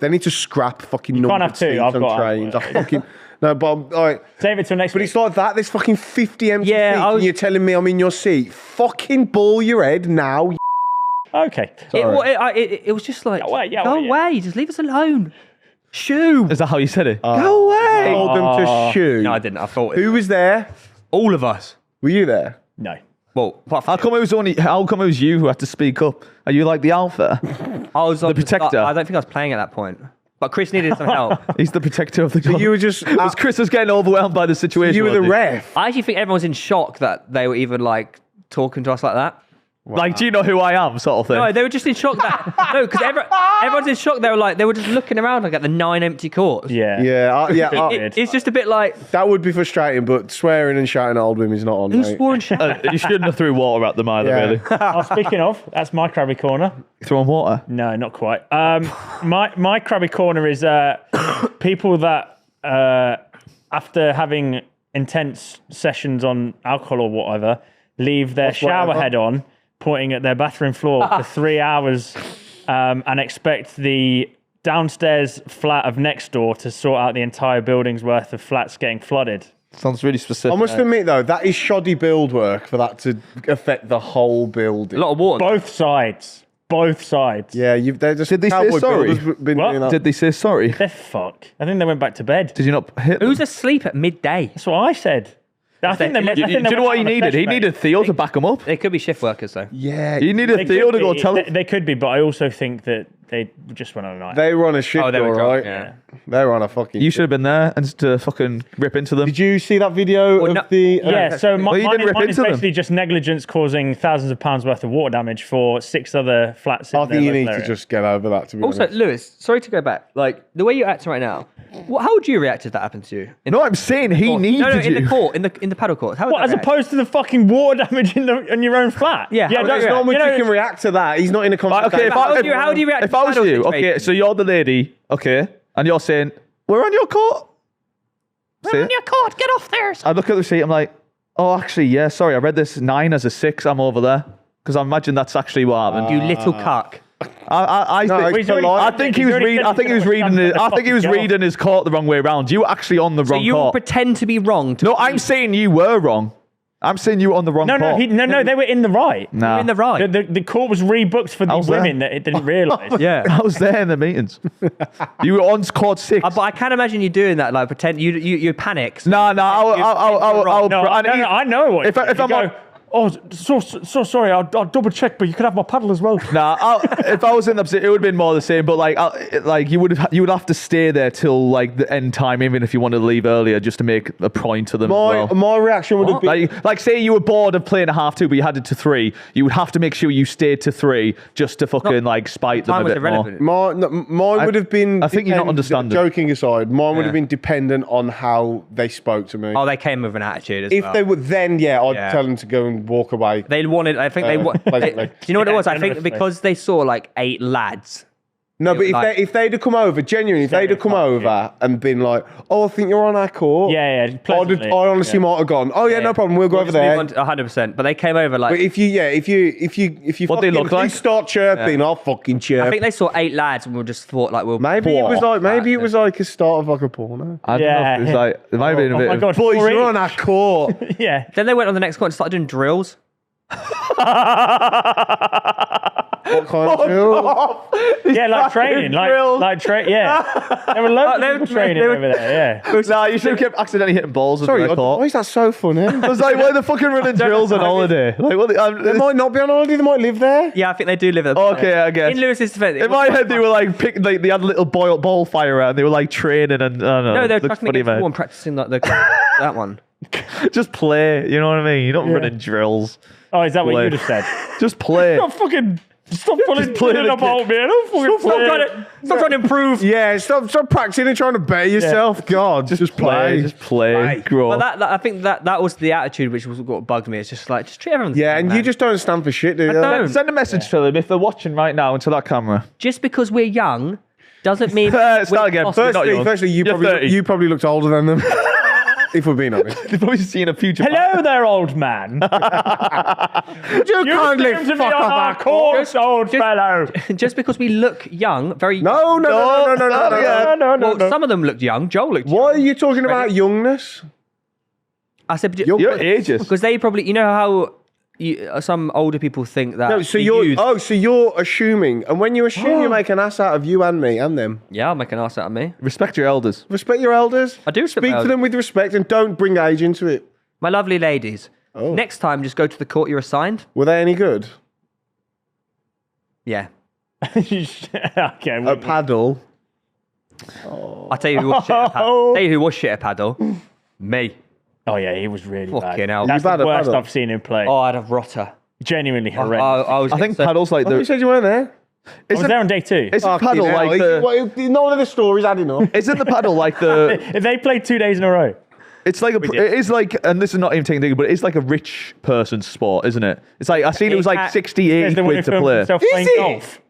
they need to scrap fucking can't numbered have two. seats I've on got trains. I fucking no, but Save it till next But week. it's like that. There's fucking 50 empty Yeah, seats, I was- and you're telling me I'm in your seat. Fucking ball your head now. Okay. It was just like, away, yeah, go away, away, just leave us alone. Shoo. Is that how you said it? Go away. Told them to shoot. No, I didn't. I thought Who was there? all of us. Were you there? No. Well, How come it was you who had to speak up? Are you like the alpha? I was on The protector. I don't think I was playing at that point. But Chris needed some help. He's the protector of the club. You were just. Was Chris was getting overwhelmed by the situation. You were the wasn't he? ref. I actually think everyone's in shock that they were even like talking to us like that. Like, do you know who I am, sort of thing? No, they were just in shock that because everyone's in shock. They were just looking around like at the 9 empty courts. Yeah. It's just a bit like that would be frustrating, but swearing and shouting at old women is not on. who mate. swore and shouted. You shouldn't have threw water at them either, Yeah. really. Oh, speaking of, that's my Krabby Corner. Throwing water? No, not quite. My Krabby Corner is people that after having intense sessions on alcohol or whatever, leave their shower whatever? head on, pointing at their bathroom floor for 3 hours, and expect the downstairs flat of next door to sort out the entire building's worth of flats getting flooded. Sounds really specific. I must admit though, that is shoddy build work for that to affect the whole building. A lot of water. Both sides. Yeah, they're just. Did they say cowboy sorry? builders been What? doing that. Did they say sorry? They're fuck. I think they went back to bed. Did you not hit them? Who's asleep at midday? That's what I said. I think they. Do I Do think you they know went what he on a needed? session, He mate. needed Theo to back him up. They could be shift workers though. Yeah, He needed They Theo could to go be. tell him. They could be, but I also think that they just went on a night. they were on a shift, they were all drunk, right. yeah. They were on a fucking. You should have been there and to fucking rip into them. Did you see that video Well, of no- the? Yeah, so Well, you didn't rip mine is into them. basically just negligence causing thousands of pounds worth of water damage for 6 other flats in I the think you local need to area. just get over that. To be Also, honest. Lewis, sorry to go back. Like the way you act right now, how would you react if that happened to you? No, I'm saying he needed no, you. in the court, in the paddle court. How would What, that as react? opposed to the fucking water damage in your own flat? Yeah, how would don't you There's not much you know, you can react to that. He's not in a Right, conversation. okay, How would you react if to I was paddle you, okay, situation? so you're the lady, okay, and you're saying, we're on your court. We're on your court. Get off there. I look at the receipt, I'm like, oh, actually, yeah, sorry, I read this 9 as a 6, I'm over there. Because I imagine that's actually what happened. You little cuck. I No, think, it's polite. I think he was reading. I think he was reading. I think he was reading his court the wrong way around. You were actually on the So wrong you will court. pretend to be wrong. No, I'm saying you were wrong. I'm saying you were on the wrong No, court. no, they were in the right. Nah. You're in the right. The court was rebooked for the was there. women that it didn't realise. Yeah. I was there in the meetings. You were on court 6. But I can't imagine you doing that. Like pretend you panic. No, wrong. I'll No, and I know what. if I'm you on, oh, so sorry, I'll double check, but you could have my paddle as well. Nah, if I was in the position, it would have been more the same. But like you would have to stay there till like the end time, even if you wanted to leave earlier, just to make a point to them. My reaction would have been like say you were bored of playing a half 2, but you had it to 3. You would have to make sure you stayed to 3 just to fucking like spite them a bit more. Mine would have been. I think you're not understanding. Joking aside, mine would have been dependent on how they spoke to me. Oh, they came with an attitude as If well. they would, then I'd tell them to go and walk away. They wanted. I think they. Pleasantly. Do you know what it was? I think generously. because they saw like 8 lads. No, but if they'd have come over, genuinely, if they'd have come over and been like, "Oh, I think you're on our court," Yeah, pleasantly. I honestly might have gone, "Oh yeah, no problem, we'll go over there." 100%. But they came over like. But if you What they look like? you start chirping, I'll fucking chirp. I think they saw 8 lads and we just thought like, we'll. Maybe it was like a start of like a porno. I don't know. If it was like it might have been a bit. Oh my God, Boys, 4 you're each. on our court. Yeah. Then they went on the next court and started doing drills. What kind of drill? Yeah, like training. Yeah. There were loads of people training over there, yeah. Nah, you should have kept accidentally hitting balls in Sorry, the court. why is that so funny? I was like, why are they fucking running drills on holiday? Like, what? They might not be on holiday. They might live there. Yeah, I think they do live there. Okay, I guess. In Lewis's defense. In my head, they were like, they had a little ball fire out and they were like training and I don't know. No, they're looks tracking funny, against the man. wall and practicing like that one. Just play, you know what I mean? You're not running drills. Oh, is that what Play. you'd have said? Just play. Stop pulling play the about me. I don't fucking play. Stop trying to improve. Yeah, stop practicing and trying to better yourself. God, just play. Just play. Grow But up. I think that was the attitude which was what bugged me. It's just like, just treat everyone the Yeah, same, and man. you just don't stand for shit, do you? don't. Send a message to them if they're watching right now into that camera. Just because we're young doesn't mean. Start we're again. possible. Not young. Firstly, You're 30. you probably looked older than them. If we're being honest. They've probably seen a future. Hello there, old man. Would you You kindly seem to be fuck on off our our court? course, old fellow. Just because we look young, very. No. No. Well, some of them looked young. Joel looked young. Why are you talking about youngness? I said, You're ages. because they probably, you know how some older people think that. No, so the you're youth- so you're assuming, and when you assume, you make an ass out of you and me and them. Yeah, I'll make an ass out of me. Respect your elders. Respect your elders. I do respect Speak my to them with respect and don't bring age into it. My lovely ladies. Oh. Next time, just go to the court you're assigned. Were they any good? Yeah. Okay. A paddle. I'll tell you who was shit at paddle. Tell you who was shit at paddle. Me. Oh yeah, he was really Fucking bad. hell. That's You bad the at worst paddle? I've seen him play. Oh, I'd have rotter. Genuinely horrendous. I think paddle's like You the. said you weren't there. I was there on day 2. Isn't paddle Fucking like hell. the? None of the stories adding up. Isn't the paddle like the? If they played 2 days in a row. It's like it is like, and this is not even taking, but it's like a rich person's sport, isn't it? It's like I seen it was like 60, 80 quid to play. Is Playing it? golf.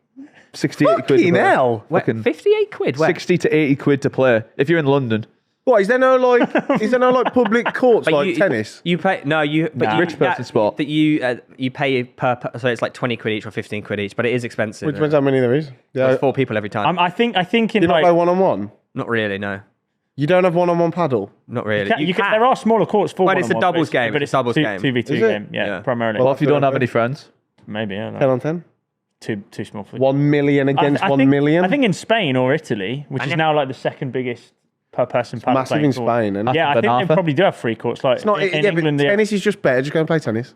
60, 80 quid to Fucking play. hell. Fucking 58 quid. Where? 60 to 80 quid to play if you're in London. What, is there no like public courts But like tennis? You pay no, you but Nah. you, Rich person sport. That you pay per so it's like 20 quid each or 15 quid each, but it is expensive. Which depends how many there is. Yeah. It's 4 people every time. I think in You don't play like one-on-one? Not really, no. You don't have one-on-one paddle? Not really. you can, there are smaller courts for But it's a one-on-one, doubles basically, game, but it's it's a doubles two, game. 2v2 Is it? game. Yeah, Yeah. primarily. Well, if you don't have any friends, Maybe I don't 10 know. on 10? Too small for 1 million against I 1 think, million? I think in Spain or Italy, which is then- now like the second biggest per person paddle massive playing in court. Spain. And Yeah, I think Benarfa. they probably do have free courts. Like not, in yeah, England, but tennis is just better. Just go and play tennis.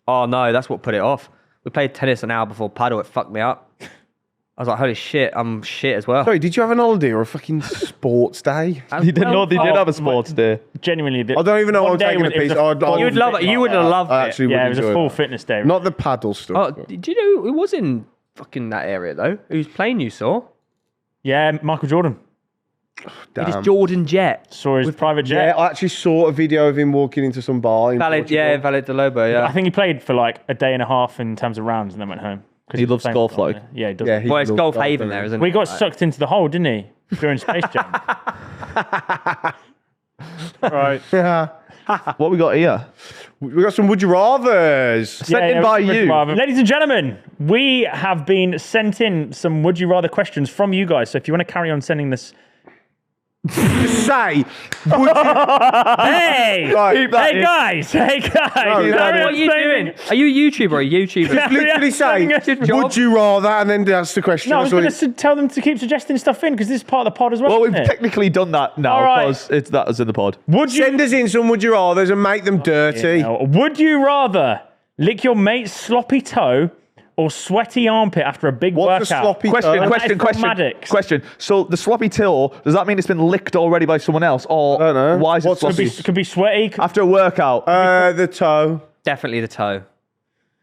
Oh no, that's what put it off. We played tennis an hour before paddle. It fucked me up. I was like, holy shit, I'm shit as well. Sorry, did you have an holiday or a fucking sports day? you didn't know they did have a sports day. genuinely, I don't even know one I'm day taking a was- it was piece. You'd love it. You would have loved I it. actually yeah, it would was a enjoy full that. fitness day. Not the paddle stuff. Oh, but- did you know who was in fucking that area though? Who's playing you saw? Yeah, Michael Jordan It is Jordan Jet. saw his private jet. Yeah, I actually saw a video of him walking into some bar in Valid, Portugal. yeah, Valid de Lobo, yeah. I think he played for like a day and a half in terms of rounds and then went home. 'Cause He was loves playing golf, football, like. yeah, he does. Yeah, he Well, it's loves Golf golf, Haven doesn't there, he? isn't We it? got sucked into the hole, didn't he? During Space Jam. Right. Yeah. What we got here? We got some would you rathers. Sent in by would you. rather. Ladies and gentlemen, we have been sent in some would you rather questions from you guys. So if you want to carry on sending this Just say, would you? Hey, Right. Keep that hey in. guys, hey guys. No, Harry, What are I'm you saying- doing? Are you a YouTuber or a YouTuber? Literally say, Yeah. would you rather? And then that's the question. No, I was That's going to tell them to keep suggesting stuff in because this is part of the pod as well. Well, we've isn't it? technically done that now All right. because that was in the pod. Would you? Send us in some would you rathers and make them dirty. Would you rather lick your mate's sloppy toe or sweaty armpit after a big What's a workout? sloppy Question, toe? question. So the sloppy toe, does that mean it's been licked already by someone else? Or I don't know. why is What's it a- sloppy? Could be sweaty. After a workout? The toe. Definitely the toe.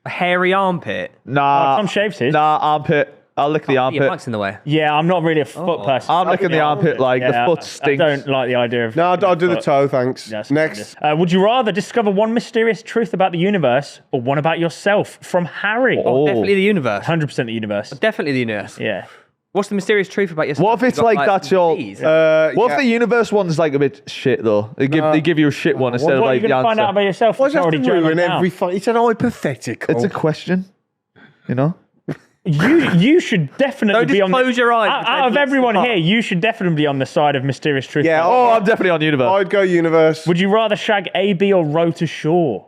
A hairy armpit. Nah. Tom shaves his. Nah, armpit. I'll lick the Your armpit. mic's in the way. Yeah, I'm not really a foot person. I'm licking the armpit like the foot I stinks. don't like the idea of. No, I'll do the foot. toe, thanks. Yes, Next. would you rather discover one mysterious truth about the universe or one about yourself from Harry? Oh. Definitely the universe. 100% the universe. Definitely the universe. Yeah. What's the mysterious truth about yourself? What if it's You got, like that's your- disease? What if the universe one's like a bit shit though? They give you a shit one instead of What are like you the going to find out answer. about yourself? Why It's does it have already to ruin journaled down? every fight? It's an hypothetical. It's a question, you know. You should definitely Don't be just on close your eyes. Out of everyone here, you should definitely be on the side of mysterious truth. Yeah, Oh, I'm definitely on universe. I'd go universe. Would you rather shag AB or Rota Shaw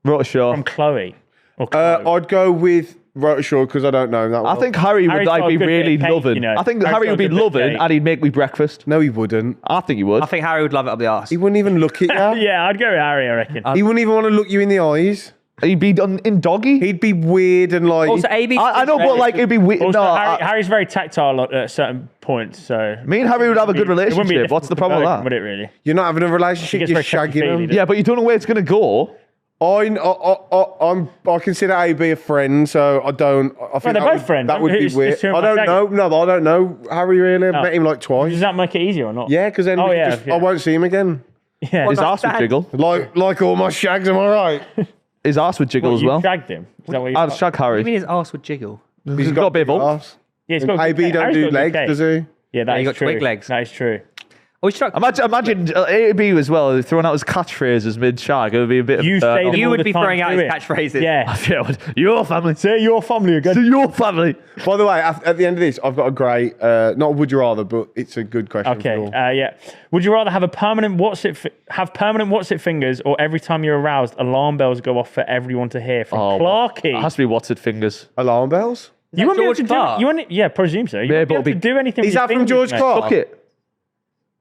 Right, sure. from Chloe? Or Chloe? I'd go with Rotashaw because I don't know him that well. I think Harry would Harry's like got a be good bit of really cake, loving. you know. I think Harry's Harry got would a be good bit of loving cake. and he'd make me breakfast. No, he wouldn't. I think he would. I think Harry would love it up the arse. He wouldn't even look at you. Yeah, I'd go with Harry, I reckon. He wouldn't even want to look you in the eyes. He'd be done in doggy. He'd be weird and like. Also, AB. I know, but like it'd be weird. Also, No, Harry's very tactile at certain points, so me and Harry would have a good it wouldn't be relationship. What's the problem with difficult, that? would it really? you're not having a relationship. gets You're very shagging touchy-feely, him. doesn't Yeah, but you don't know where it's gonna go. I consider AB a friend, so I don't. I think they're that both would- friends. That would be Who's- weird. who's who am I I don't shagging? know. No, I don't know Harry really. I've met him like twice. Does that make it easier or not? Yeah, because then Oh, we can yeah, just, yeah. I won't see him again. Yeah. His ass would that? jiggle. Like all my shags, am I right? His ass would jiggle as You well. shagged him. Is that what you I'd shag Harry. I mean, his arse would jiggle. He's got a bit of bulk. Arse. Yeah, he's got AB good cake. don't Harry's do got good legs, cake. does he? Yeah, that he is got true. twig legs. That is true. Oh, he's struck. Imagine AB as well throwing out his catchphrases mid shag. It would be a bit. You of say them You all would the be time throwing out through his it. catchphrases. Yeah. Your family. Say your family again. To your family. By the way, at the end of this, I've got a great, not would you rather, but it's a good question. Okay. for all. Yeah. Would you rather have a permanent what's it fingers, or every time you're aroused, alarm bells go off for everyone to hear? From Clarky. It has to be what's it fingers. Alarm bells? You won't be able George to do. Clark? You won't. Yeah, presume so. You Yeah, won't be but able to it'll be- do anything. Is with that your from fingers, George mate. Clark? Suck it.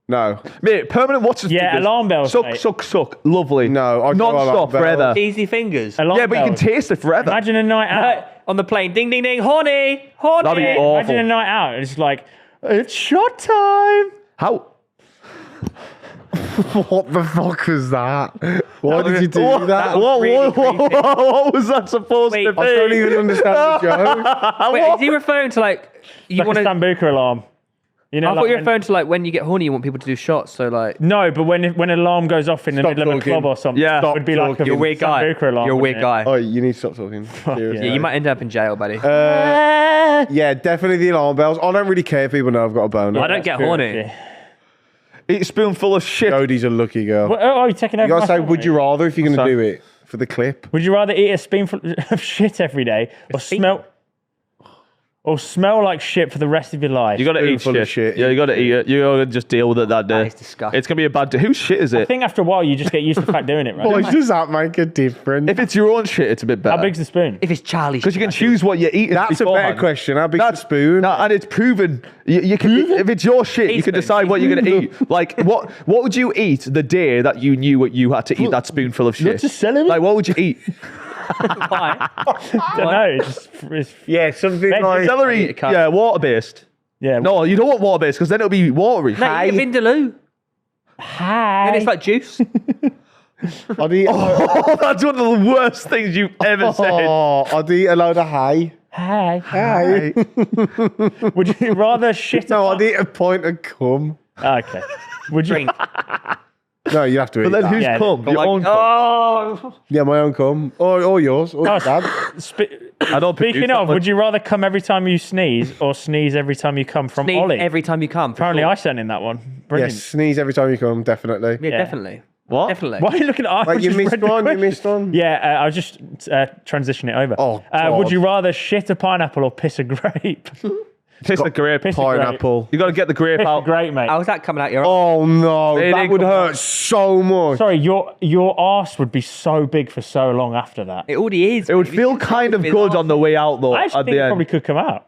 No. Mate, permanent what's it Yeah, fingers. alarm bells, Suck, mate. suck. Lovely. No, I'd go alarm non-stop bells. forever. Easy fingers. Alarm Yeah, but you can bells. taste it forever. Imagine a night out. On the plane, ding, ding, ding, horny, horny. That'd be awful. Imagine a night out. It's like it's shot time. How? What the fuck was that? Why did you do What, that? what was that supposed Wait, to be? I don't even understand the joke. Wait, is he referring to like you Like want a to? Sambuca alarm. You know, I like thought you were when- referring to like when you get horny, you want people to do shots. So like, No, but when an alarm goes off in the Stop middle of a talking. club or something, Yeah. it would be like a Stop you're a weird guy. Sambuca alarm. You're a weird wouldn't guy. Oh, you need to stop talking. Seriously. Yeah, you might end up in jail, buddy. Yeah, definitely the alarm bells. I don't really care if people know I've got a boner. I don't get horny. Yeah. Eat a spoonful of shit. Jody's a lucky girl. Oh, you're taking over. You gotta my say, phone, would mate. you rather if you're gonna Sorry. do it for the clip? Would you rather eat a spoonful of shit every day or smell like shit for the rest of your life? You got to eat Spoonful of shit. shit. Yeah, you got to eat it. You got to just deal with it that day. That is disgusting. It's gonna be a bad day. Whose shit is I it? think after a while you just get used to the fact doing it, right? Boy, does that make a difference? If it's your own shit, it's a bit better. How big's the spoon? If it's Charlie, Because you can choose what you eat. That's a better question. How big's the spoon? No, and it's proven. You can, if it's your shit, you can Teaspoon. decide what you're gonna eat. Like, what would you eat the day that you knew what you had to eat that spoonful of shit? just selling it? Like, what would you eat? I don't know. It's Yeah, something Veg- like Celery, a cup. yeah, water based. yeah. No, you don't want water based because then it'll be watery. no, you get Vindaloo. Hi. And it's like juice. I'd eat. Oh, that's one of the worst things you've ever said. Oh, I'd eat a load of hay. Hi. Hay. Would you rather shit? No, I'd eat a pint of cum. Okay. Would you? Drink. No, you have to eat But then that. who's Yeah, cum? but Your like, own cum. oh, Yeah, my own cum. Or yours. Or Oh, dad. I don't Speaking produce that of, would much. you rather come every time you sneeze or sneeze every time you come from sneeze Ollie? every time you come. for Apparently, sure. I sent in that one. Brilliant. Yes, sneeze every time you come, definitely. Yeah, Yeah. definitely. What? Definitely. Why are you looking at? I Wait, you just missed read the one? You question. missed one? Yeah, I was just transitioning it over. Oh, would God. you rather shit a pineapple or piss a grape? Piss the grape. Piss the grape. Pineapple. You got to get the grape Piss out. great, mate. How's that coming out your? Oh no, It that ain't would come hurt so much. Sorry, your arse would be so big for so long after that. It already is. It would feel kind of good on the way out, though. I actually at think the it end. probably could come out.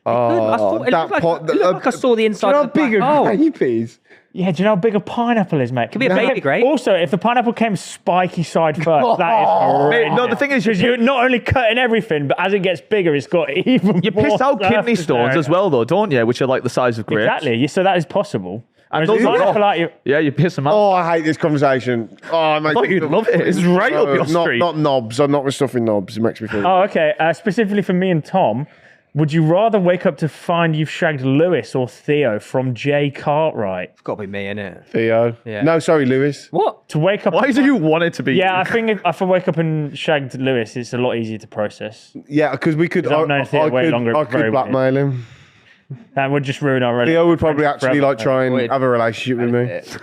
I thought it looked like I saw the inside. Do you know of the how big black hole. a grape is? Yeah, do you know how big a pineapple is, mate? Could be a baby grape. Also, if the pineapple came spiky side first, that is horrendous. Mate, no, the thing is, because you're not only cutting everything, but as it gets bigger, it's got even You more piss out kidney surface stones area. as well, though, don't you? Which are like the size of grapes. Exactly. So that is possible. And Whereas those the are pineapple raw. out, Yeah, you piss them out. Oh, I hate this conversation. Oh, mate. I thought you'd love it. It's right up your street. Not knobs. I'm not with stuffing knobs. It makes me feel. Oh, okay. Specifically for me and Tom, would you rather wake up to find you've shagged Lewis or Theo from Jay Cartwright? It's got to be me, innit? Theo. Yeah. No, sorry, Lewis. What? To wake up. Why do you want it to be? Yeah, I think if I wake up and shagged Lewis, it's a lot easier to process. Yeah, because we could. 'Cause I've known Theo way longer, I very could blackmail him. That would just ruin our relationship. Theo would probably actually like try and Weird. have a relationship with me.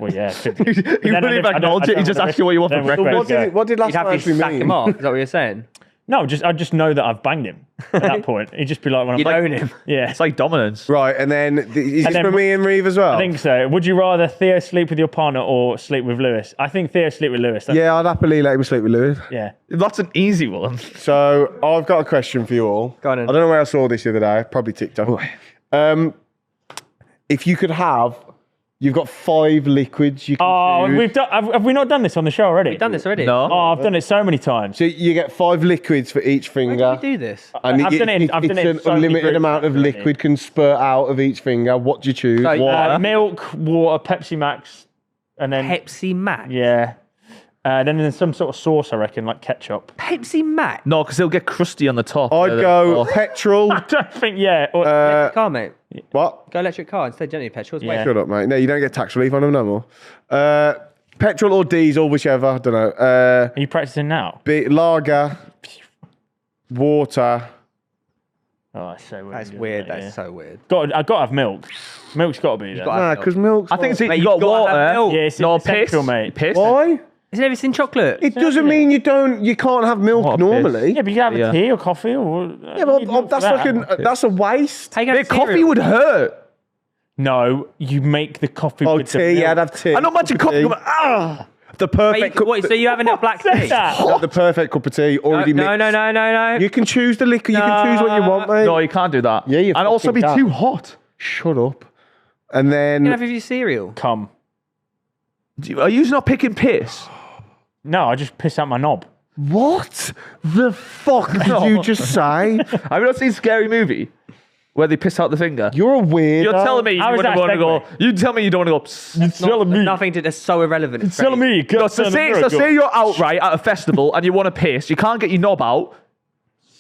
Well, yeah. He wouldn't even acknowledge it. He just asked you what you want for breakfast. What did last You'd have night to actually sack mean? him off. Is that what you're saying? No, I just know that I've banged him at that point. He'd just be like, when You'd I'm own him. Yeah. It's like dominance. Right, and then is this then for me and Reeve as well? I think so. Would you rather Theo sleep with your partner or sleep with Lewis? I think Theo sleep with Lewis. Yeah, I'd happily let him sleep with Lewis. Yeah. That's an easy one. So I've got a question for you all. Go on then. I don't know where I saw this the other day. Probably TikTok. If you could have, you've got 5 liquids you can Oh, choose. we've done. Have we not done this on the show already? We've done this already. No. Oh, I've done it so many times. So you get 5 liquids for each finger. Where did you do this? And I've done it in- I've done it in it's so an many unlimited groups amount of already. liquid can spurt out of each finger. What do you choose? So, Water. Milk, water, Pepsi Max, and then Pepsi Max. yeah. Then there's some sort of sauce, I reckon, like ketchup. Pepsi Max. No, because it'll get crusty on the top. I'd go petrol. I don't think, yeah. Or, Electric car, mate. What? Go electric car instead. Don't need petrol. It's Yeah. way- Shut up, mate. No, you don't get tax relief on them no more. Petrol or diesel, whichever. I don't know. are you practicing now? Lager, water. Oh, that's so weird. That's isn't weird. it? That's Yeah. so weird. I've got to have milk. Milk's got to be there. got to Nah, have because milk. I think it's Mate, you got you've got to have water. milk. Yeah, it's No essential, piss, mate. Piss. Why? Isn't everything chocolate? It doesn't mean you can't have milk What a normally. Yeah, but you can have Yeah. a tea or coffee or. Yeah, but that's a waste. Take out Mate, coffee cereal. would hurt. No, you make the coffee. Oh, with the tea. milk. Yeah, I'd have tea. I don't imagine coffee. Going, ah. The Wait, perfect cup. what, so you having a black Said tea? that. The perfect cup of tea already No, mixed. no. You can choose the liquor. You can choose what you want, mate. No, you can't do that. Yeah, you and also fucking be can. too hot. Shut up. And You can have then your cereal. Come. Are you not picking piss? No, I just piss out my knob. what the fuck did you just say? Have you not seen Scary Movie where they piss out the finger? You're a weird. You're telling me you How is want that to go. segue? You tell me you don't want to go. It's telling me. Nothing to. That's so irrelevant. It's telling me. No, so say you're out right at a festival and you want to piss. You can't get your knob out.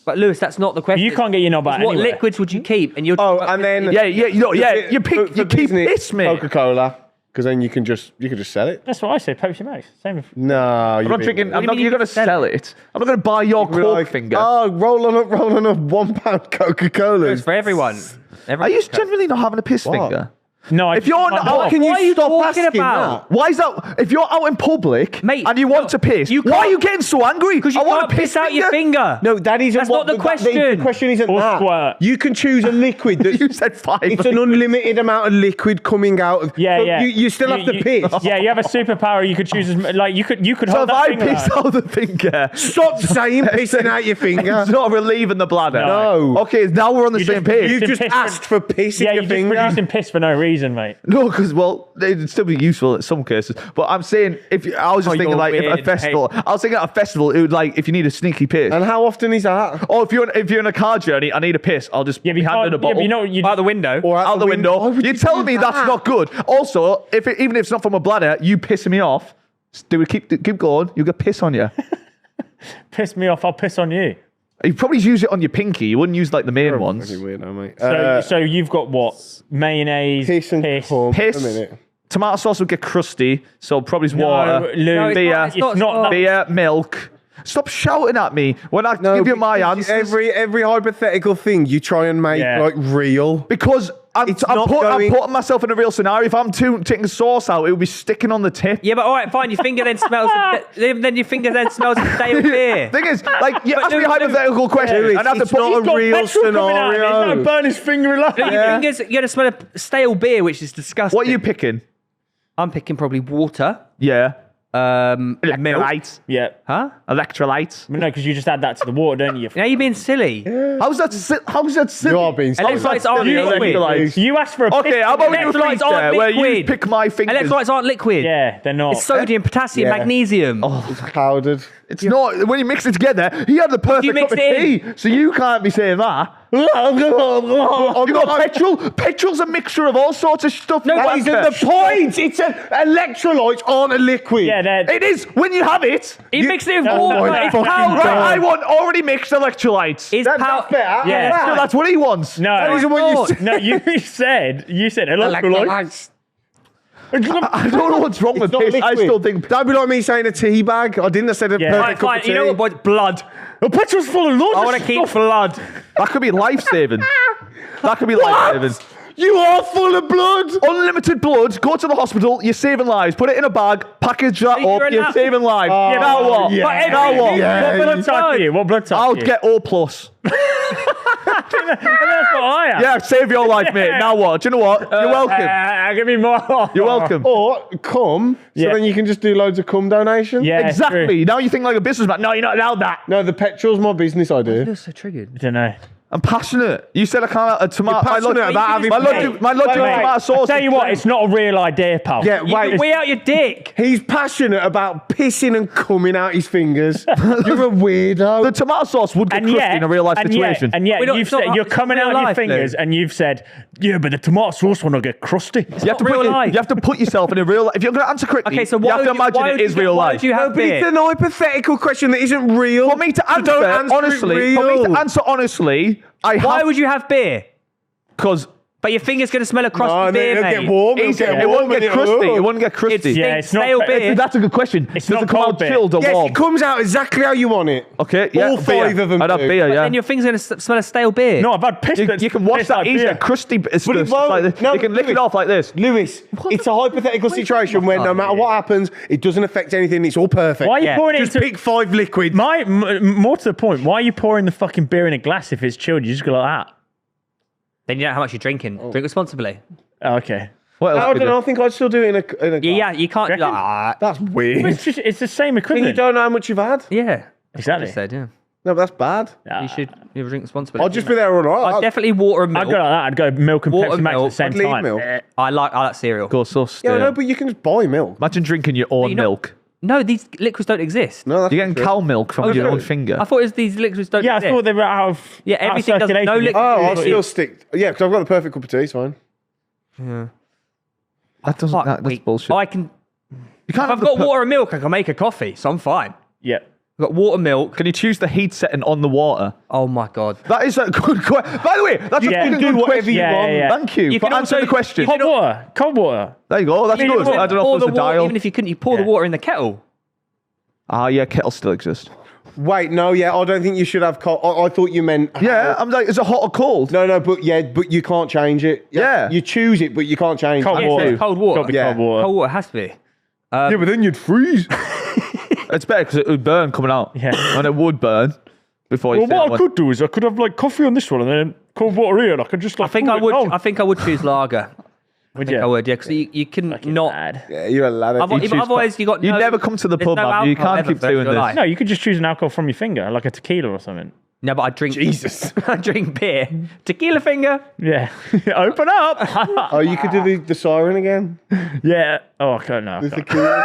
But Lewis, that's not the question. You can't get your knob out What anywhere. liquids would you keep? And you're Oh, and then Yeah. You keep piss, mate. Coca-Cola, because then you can just sell it. That's what I say. Pepsi Max. Same. With, No, I'm not drinking. I'm not. You're gonna sell it. I'm not gonna buy your Coke finger. Oh, rolling up £1 Coca-Cola. It's for everyone. Are you generally not having a piss What? finger? no, I If you're not, How can you What are you stop talking asking about? that? why is that? If you're out in public Mate, and you want to piss, you why are can't- you getting so angry? Because you I want can't to piss out your finger. No, that isn't That's what not the The question. question isn't Or that. squirt. You can choose a liquid that You said 5. it's an unlimited amount of liquid coming out of. Yeah, but yeah. You still have to piss. Yeah, you have a superpower. You could choose like you could So hold if that I finger piss out. out the finger, Stop saying pissing out your finger. it's not relieving the bladder. No. Okay, now we're on the You same just- page. You Piss just for- asked for piss in Yeah, your you're just finger. producing piss for no reason, mate. No, because it'd still be useful in some cases. But I'm saying I was just thinking you're like if a weird, festival. I was thinking at a festival, it would like if you need a sneaky piss. And how often is that? Or if you're in a car journey, I need a piss. I'll just Yeah, be handed a bottle. but you know, you Out the window. Or out the window. Why would You're you telling do me that's that? not good. Also, even if it's not from a bladder, you pissing me off. Do we keep going? You get piss on you. piss me off. I'll piss on you. You probably use it on your pinky. You wouldn't use like the main ones. Fucking weirdo, mate. So you've got what? Mayonnaise, piss and cum. Piss. A minute. Tomato sauce would get crusty, so probably it's water. Lou, No, it's beer, not- it's not- that- beer, milk. Stop shouting at me when I give you my because answers. Every hypothetical thing you try and make Yeah. like real. Because I'm It's not I'm going- putting myself in a real scenario. If I'm taking sauce out, it would be sticking on the tip. Yeah, but all right, fine. Your finger then smells. Then your finger then smells of stale beer. Thing is, like, you But ask me a Lewis- hypothetical question, Lewis, and I have to it's put not a real Petrol coming out of it. It's scenario. not burn his finger alive. Your fingers, you're gonna smell a stale beer, which is disgusting. What are you picking? I'm picking probably water. Yeah. Milk. Electrolytes. Yeah. Huh? Electrolytes. No, because you just add that to the water, don't you? Now you're being silly. How's that silly? You are being silly. Electrolytes aren't You- liquid. Electrolytes. You asked for a Okay, how about we do a Electrolytes feature aren't where you liquid. pick my fingers? Electrolytes aren't liquid. Yeah, they're not. It's sodium, potassium, Yeah. magnesium. It's powdered. It's not. When you mix it together, he had the perfect mix cup of it in? tea, so you can't be saying that. You got petrol. Petrol's a mixture of all sorts of stuff. No, That but- isn't the point. It's electrolytes aren't a liquid. Yeah, they're. It is when you have it. He mixed it with No, water. no, It's fucking powder. Right, I want already mixed electrolytes. It's powder. That's better. Yeah. So that's what he wants. No, That isn't what you not. said. no, you said electrolytes. I don't know what's wrong with not this. I liquid. still think. That'd be like me saying a tea bag. I didn't say the Yeah. perfect Right, cup fine. of tea. You know what, boys? Blood. The petrol's full of loads I of want to keep stuff. blood. That could be life saving. That could be life saving. You are full of blood. Unlimited blood. Go to the hospital. You're saving lives. Put it in a bag. Package that You're up. an You're app- saving lives. Oh, now what? yeah. But Now every- what? Yeah. What blood type are you? What blood type I'll are you? get O plus. That's what I am. Yeah, save your life, mate. Yeah. Now what? Do you know what? You're welcome. Give me more. You're welcome. Or cum, so Yeah. then you can just do loads of cum donations. Yeah, Exactly. true. Now you think like a businessman. No, you're not allowed that. No, the petrol's my business idea. You're so triggered. I don't know. I'm passionate. You said I can't have a tomato. You're passionate about having- my logic, my logic Wait, with tomato sauce. I'll tell you what, it's not a real idea, pal. Yeah, You wait. can weigh out your dick. He's passionate about pissing and coming out his fingers. You're a weirdo. The tomato sauce would get crusty in a real life situation. And yet, We're not- you've it's not- said you're it's coming not out real of your life, fingers, Lou. and you've said, yeah, but the tomato sauce one will get crusty. You have, to not put real you, life. you have to put yourself in a real life. If you're going to answer correctly, Okay, so you why have to would you- imagine why it would is you- real why life. would you have But it's beer? an hypothetical question that isn't real. For me to So don't answer it honestly, for real. me to answer honestly, I Why have would you have beer? because But your finger's going to smell of crusty No, and then beer, it'll mate. get warm. It'll it get warm wouldn't and get it'll- crusty. It wouldn't get crusty. Yeah, it's not- stale beer. That's a good question. It's Does not it come cold out beer. chilled or Yes, warm? it comes out exactly how you want it. Okay, yeah. All five of them I'd have do. beer, yeah. Then your finger's going to smell of stale beer. No, I've had piss. You can wash that easier. Crusty bits. But it Stuff like won't. this. No, You can lick it Lewis. off like this. Lewis, it's a hypothetical situation where no matter what happens, it doesn't affect anything. It's all perfect. Why are you Yeah. pouring it Just into... pick 5 liquids. More to the point, why are you pouring the fucking beer in a glass if it's chilled? You just go like that. Then you know how much you're drinking. Drink responsibly. Oh, okay. What else I could don't you- know. I think I'd still do it in a glass. Yeah, you can't. Reckon? That's weird. It's the same And you equivalent. don't know how much you've had. Yeah. Exactly. Just said, yeah. No, but that's bad. You should drink responsibly. I'll just be there all right. I'd definitely water and I'd milk. go like that. I'd go milk and Water, Pepsi Max at the milk. same I'd leave time. milk. I like cereal. Go so Yeah, still. I know, but you can just buy milk. Imagine drinking your own you know- milk. No, these liquids don't exist. No, that's You're getting true. cow milk from Oh, your true. own finger. I thought it was these liquids don't Yeah, I exist. thought they were out of Yeah, out of everything doesn't- no circulation. liquid- Oh, I'll Yeah. still stick. Yeah, because I've got the perfect cup of tea. It's fine. That doesn't. Fuck, That's wait. bullshit. I can. You can't If I've have the got per- water and milk, I can make a coffee, so I'm fine. Yeah. I've got water, milk. Can you choose the heat setting on the water? Oh my god. That is a good question. By the way, that's Yeah, a do good whatever question. you want. Yeah. Thank you, You for can answering also- the question. Hot water. Cold water. There you go. That's You good. can I don't know Pour if the there's a water, dial. even if you couldn't, you pour the Yeah. water in the kettle. Ah, yeah, kettles still exist. Wait, no, yeah, I don't think you should have cold. I thought you meant. Yeah, I'm like, is it hot or cold? No, but you can't change it. Yeah. You choose it, but you can't change Cold it. Yeah, water. so cold water. Gotta be Yeah. cold water. Cold water has to be. Yeah, but then you'd freeze. It's better because it would burn coming out. Yeah. And it would burn before you Well, say what I that one. could do is I could have like coffee on this one and then cold water here, and I could just like. I think cool I it would. down. I think I would choose lager. Would I think you? I would, yeah, because you can Fucking not. mad. Yeah, you're a lad. Otherwise, choose otherwise you got. You no, never come to the there's pub, no man. You alcohol can't ever keep for the rest doing of your this. life. No, you could just choose an alcohol from your finger, like a tequila or something. No, but I drink. Jesus. I drink beer. Tequila finger. Yeah. Open up. Oh, you could do the siren again. Yeah. Oh, I can't know. The tequila.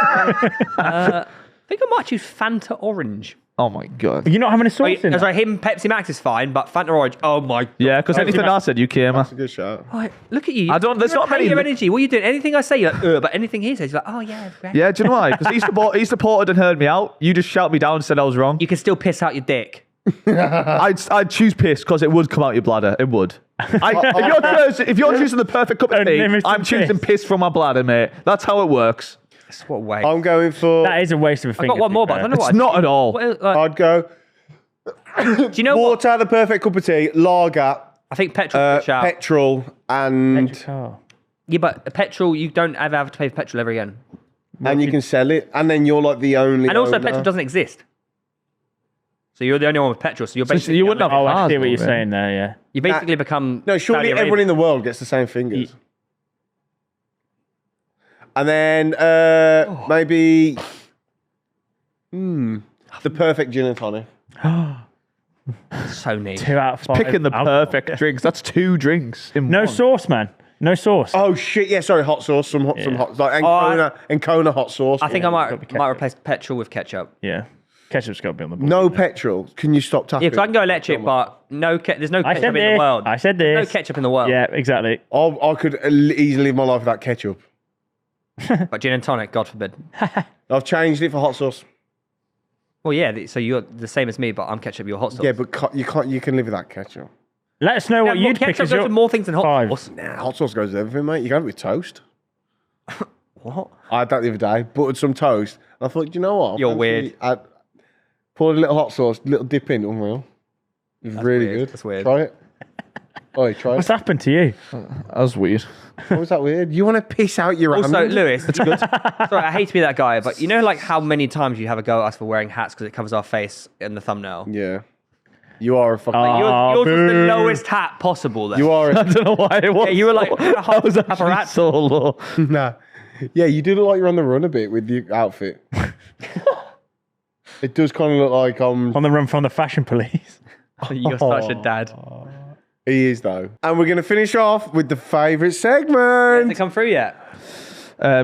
I think I might choose Fanta Orange. Oh my god. You're not having a sauce in That's that? right. Him Pepsi Max is fine, but Fanta Orange. Oh my. Yeah, because anything I said, you came. That's a good shout. Right, look at you. I don't- there's You're not many Your li- energy. What are you doing? Anything I say, you're like, but anything he says, you're like, oh yeah. Right. Yeah, do you know why? Because he supported and heard me out. You just shout me down and said I was wrong. You can still piss out your dick. I'd choose piss because it would come out your bladder. It would. If you're choosing the perfect cup of tea, Unlimited I'm choosing piss. piss from my bladder, mate. That's how it works. That's what way. I'm going for. That is a waste of a I've finger. got one to be more, but I fair. don't know what. It's not at all. What else, like, I'd go do you know what? water, the perfect cup of tea, lager, I think petrol. Shout. petrol, and Electric car. Yeah, but petrol, you don't ever have to pay for petrol ever again. you can sell it, and then you're like the only. And also, owner. petrol doesn't exist. So you're the only one with petrol. So you're So basically you wouldn't have Oh, I cars, see what you're though, saying there. Yeah. you basically become No, surely Saudi everyone Arabia. in the world gets the same fingers. And then maybe the perfect gin and tonic. So neat. 2 out of 5. Picking the alcohol. perfect drinks. That's 2 drinks in No one. sauce, man. No sauce. Oh shit! Yeah, sorry, hot sauce. Some hot like Ancona hot sauce. I think I gotta be might ketchup. replace petrol with ketchup. Yeah. Ketchup's got to be on the board. no petrol. Can you stop tapping? Yeah, because I can go electric, but there's no I ketchup said in the this. world. I said There's this. no ketchup in the world. Yeah, exactly. I could easily live my life without ketchup. But gin and tonic, God forbid. I've changed it for hot sauce. Well, yeah, so you're the same as me, but I'm ketchup, you're hot sauce. Yeah, but you can't. You can live without ketchup. Let us know what Yeah, you'd pick ketchup as goes your with more things than hot 5. sauce. Nah, hot sauce goes with everything, mate. You can have it with toast. What? I had that the other day. Buttered some toast. And I thought, you know what? You're weird. I poured a little hot sauce, little dip in. Unreal. It was really weird. good. That's weird. Try it. Oh, try What's it. happened to you? That was weird. How was that weird? You want to piss out your Also, hand? Lewis, it's good. Sorry, I hate to be that guy, but you know, like how many times you have a go at us for wearing hats because it covers our face in the thumbnail. Yeah. You are a fucking. Yours was the boo. lowest hat possible. Then. You are I a. don't know why it was. Yeah, you were like I was half a actually rat. so low. Nah. Yeah, you do look like you're on the run a bit with your outfit. It does kind of look like On the run from the fashion police. You're such a dad. he is though. And we're gonna finish off with the favourite They segment. come through yet?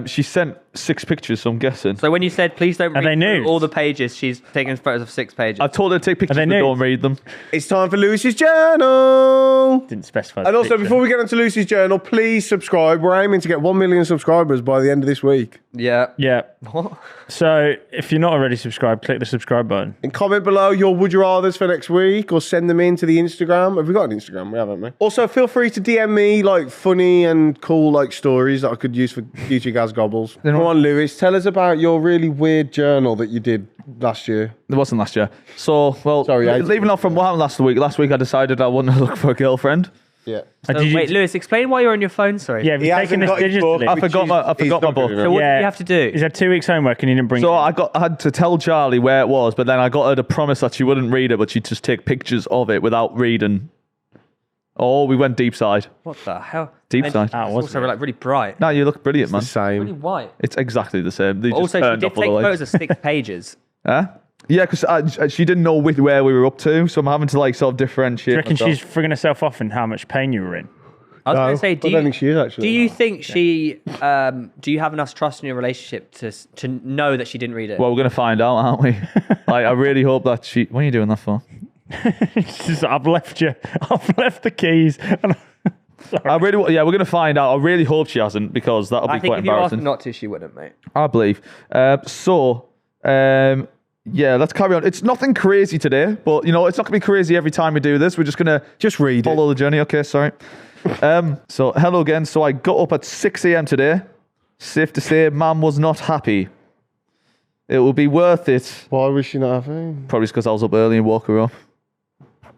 She sent 6 pictures, so I'm guessing. So when you said please don't Are they read through nudes? all the pages, she's taken photos of 6 pages. I've told her to take pictures, they but nudes? don't read them. It's time for Lewis's journal. Didn't specify. And the also, picture. before we get into Lucy's journal, please subscribe. We're aiming to get 1 million subscribers by the end of this week. Yeah. Yeah. What? So if you're not already subscribed, click the subscribe button. And comment below your would you rathers for next week, or send them in to the Instagram. Have we got an Instagram? We haven't, we? Also, feel free to DM me like funny and cool like stories that I could use for future Gaz Gobbles. Come on, Lewis, tell us about your really weird journal that you did last year. It wasn't last year. So, well, Sorry, leaving off from what happened last week. Last week I decided I wanted to look for a girlfriend. Yeah. So, wait, Lewis, explain why you're on your phone, sorry. Yeah, have He you hasn't taken this got his book. digitally? I forgot my book. So what did you have to do? Is there 2 weeks homework and you didn't bring So it? I had to tell Charlie where it was, but then I got her to promise that she wouldn't read it, but she'd just take pictures of it without reading. Oh, we went deep side. What the hell? Deep And side. It's wasn't also it? like really bright. No, you look brilliant, man. The Really same. white. It's exactly the same. They just Also, she turned did off all take the lights. photos of 6 pages. Huh? Yeah, because she didn't know where we were up to, so I'm having to like sort of differentiate. Do you reckon myself. she's frigging herself off and how much pain you were in? I was No, going to say, I don't think she is actually. do you think she, do you have enough trust in your relationship to know that she didn't read it? Well, we're gonna find out, aren't we? I really hope that she. What are you doing that for? She's just, I've left the keys. And I really, yeah, we're gonna find out. I really hope she hasn't, because that'll be I think quite if you asked embarrassing. her not to, she wouldn't, mate. I believe. Yeah, let's carry on. It's nothing crazy today, but you know, it's not gonna be crazy every time we do this. We're just gonna Just read it. follow the journey. Okay, sorry. So hello again. So I got up at 6 a.m. today. Safe to say, Mum was not happy. It will be worth it. Why was she not having? Probably because I was up early and woke her up.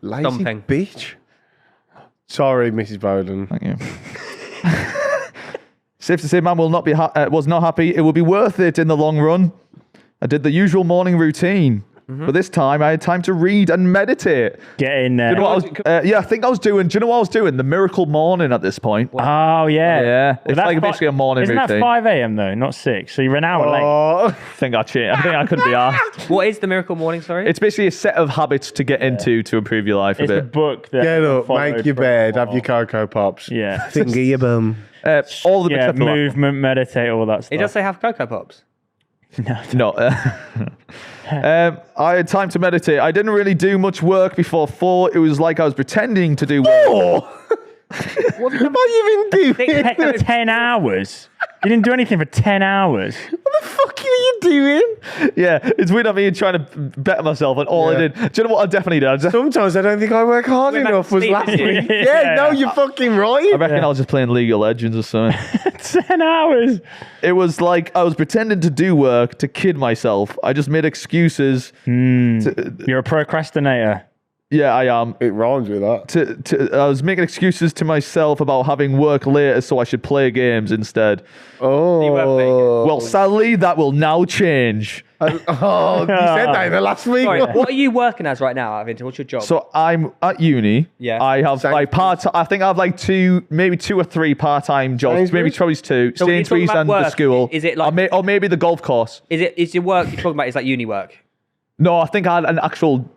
Lazy Dumping. bitch. Sorry, Mrs. Bowden. Thank you. Safe to say, Mum will not be was not happy. It will be worth it in the long run. I did the usual morning routine, but this time I had time to read and meditate. get in there. You know what I was, yeah, I think I was doing. Do you know what I was doing? The miracle morning at this point. Oh, yeah. Yeah, Well, it's that's like basically a morning Isn't routine. that 5 a.m. though, not 6? So you're an hour late. Oh, I think I changed. I think I couldn't be asked. What is the miracle morning, sorry? It's basically a set of habits to get into to improve your life a It's a bit. book that get up, followed make your for a bed, have while. your Cocoa Pops. Yeah. Finger your bum. All of them Yeah, except for the last one. movement, meditate, all that stuff. It does say have Cocoa Pops. No. I had time to meditate. I didn't really do much work before 4. It was like I was pretending to do work. What have you been doing? 10 hours? You didn't do anything for 10 hours? What the fuck are you doing? Yeah, it's weird. I'm here trying to better myself, and all I Yeah. did. Do you know what I definitely did? Sometimes I don't think I work hard Went back enough. to Was sleep, last didn't you? week? Yeah, no, you're fucking right. I reckon I was just playing League of Legends or something. 10 hours? It was like I was pretending to do work to kid myself. I just made excuses. You're a procrastinator. Yeah, I am. It rhymes with that. I was making excuses to myself about having work later, so I should play games instead. Oh. Well, sadly, that will now change. You said that in the last week. Sorry, what are you working as right now, Vinton? What's your job? So I'm at uni. Yeah. I have like I think I have like maybe two or three part-time jobs. Sainsbury's? Maybe probably two. So when you're talking Sainsbury's about and the work, school. is it like- or maybe the golf course? Is your work you're talking about is like uni work? No, I think I had an actual.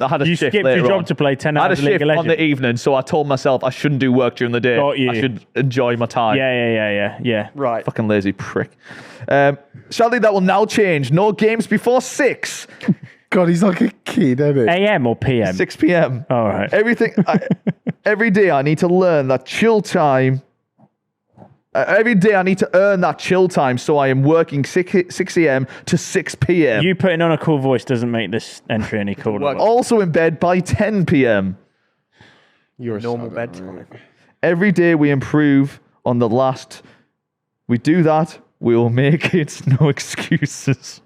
I had a You shift skipped later your job on. to play 10 I had a hours of League shift of on the Legends. evening, so I told myself I shouldn't do work during the day. Got you. I should enjoy my time. Yeah. Right. Fucking lazy prick. Sadly, that will now change. No games before 6. God, he's like a kid, isn't he? AM or PM? 6 p.m. All right. Every day I need to learn that chill time. Every day I need to earn that chill time, so I am working 6 a.m. to 6 p.m. You putting on a cool voice doesn't make this entry any cooler. Also in bed by 10 p.m. You're a Normal sad bed man. Every day we improve on the last. We do that, we will make it. No excuses.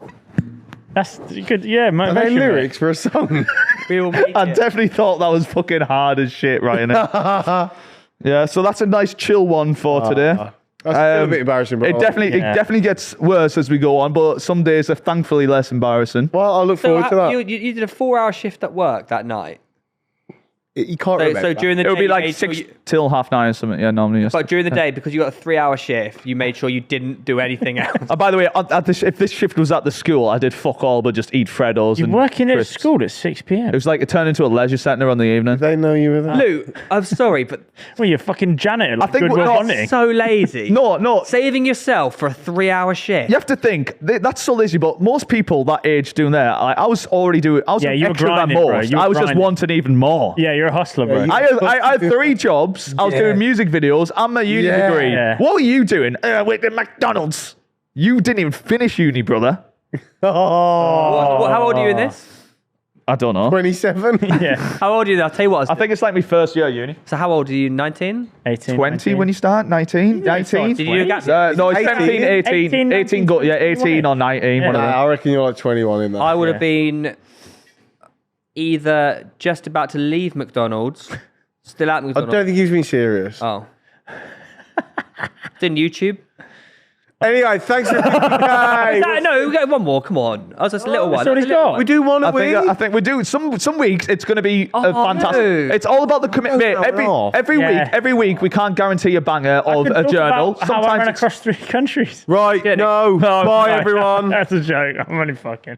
That's good. Yeah, Are they motivation. mate. lyrics for a song? We will make I it. definitely thought that was fucking hard as shit, right? Innit? Yeah, so that's a nice chill one for today. That's still a bit embarrassing, but It definitely gets worse as we go on, but some days are thankfully less embarrassing. Well, I look forward to that. You did a 4-hour shift at work that night. You can't So, remember. so during the It day, would be you like made sure 6 you- till 9:30 or something. Yeah, normally. Yes. but during the day, because you got a 3-hour shift, you made sure you didn't do anything else. By the way, if this shift was at the school, I did fuck all but just eat Freddos. You're and working at crisps. school at 6 p.m. It was like it turned into a leisure centre on the evening. They know you were there. Lou, I'm sorry, but Well, you're fucking janitor. Like I think Goodwill we're not Hunting. so lazy. No. Saving yourself for a 3-hour shift. You have to think that's so lazy, but most people that age doing that, I was already doing. I was Yeah, doing you were extra than grinding, bro. most. You were I was just grinding. wanting even more. Yeah, you're a hustler, bro. you- I had 3 jobs. I was Yeah. doing music videos and my uni Yeah. degree. Yeah. What were you doing? With the McDonald's. You didn't even finish uni, brother. How old are you in this? I don't know. 27? yeah, How old are you? I'll tell you what. I think it's like my first year at uni. So how old are you? 19? 18, 20 19. when you start? 19? 19? Did you do a gap? No, it's 18? 17, 18. 18 go, yeah, 18 or 19. One of them. I reckon you're like 21 in that. I would Yeah. have been either just about to leave McDonald's, still at I McDonald's. don't think he's been serious. Oh. It's in YouTube. Anyway, thanks for No, we got one more. Come on. I was just a little one. That's all he's got. We do one a week. I think we do. Some weeks it's going to be fantastic. no. It's all about the commitment. No, Every week we can't guarantee a banger of Can a talk journal. about how I ran it's- across 3 countries. Right, no. Oh, Bye, right. everyone. That's a joke. I'm only fucking.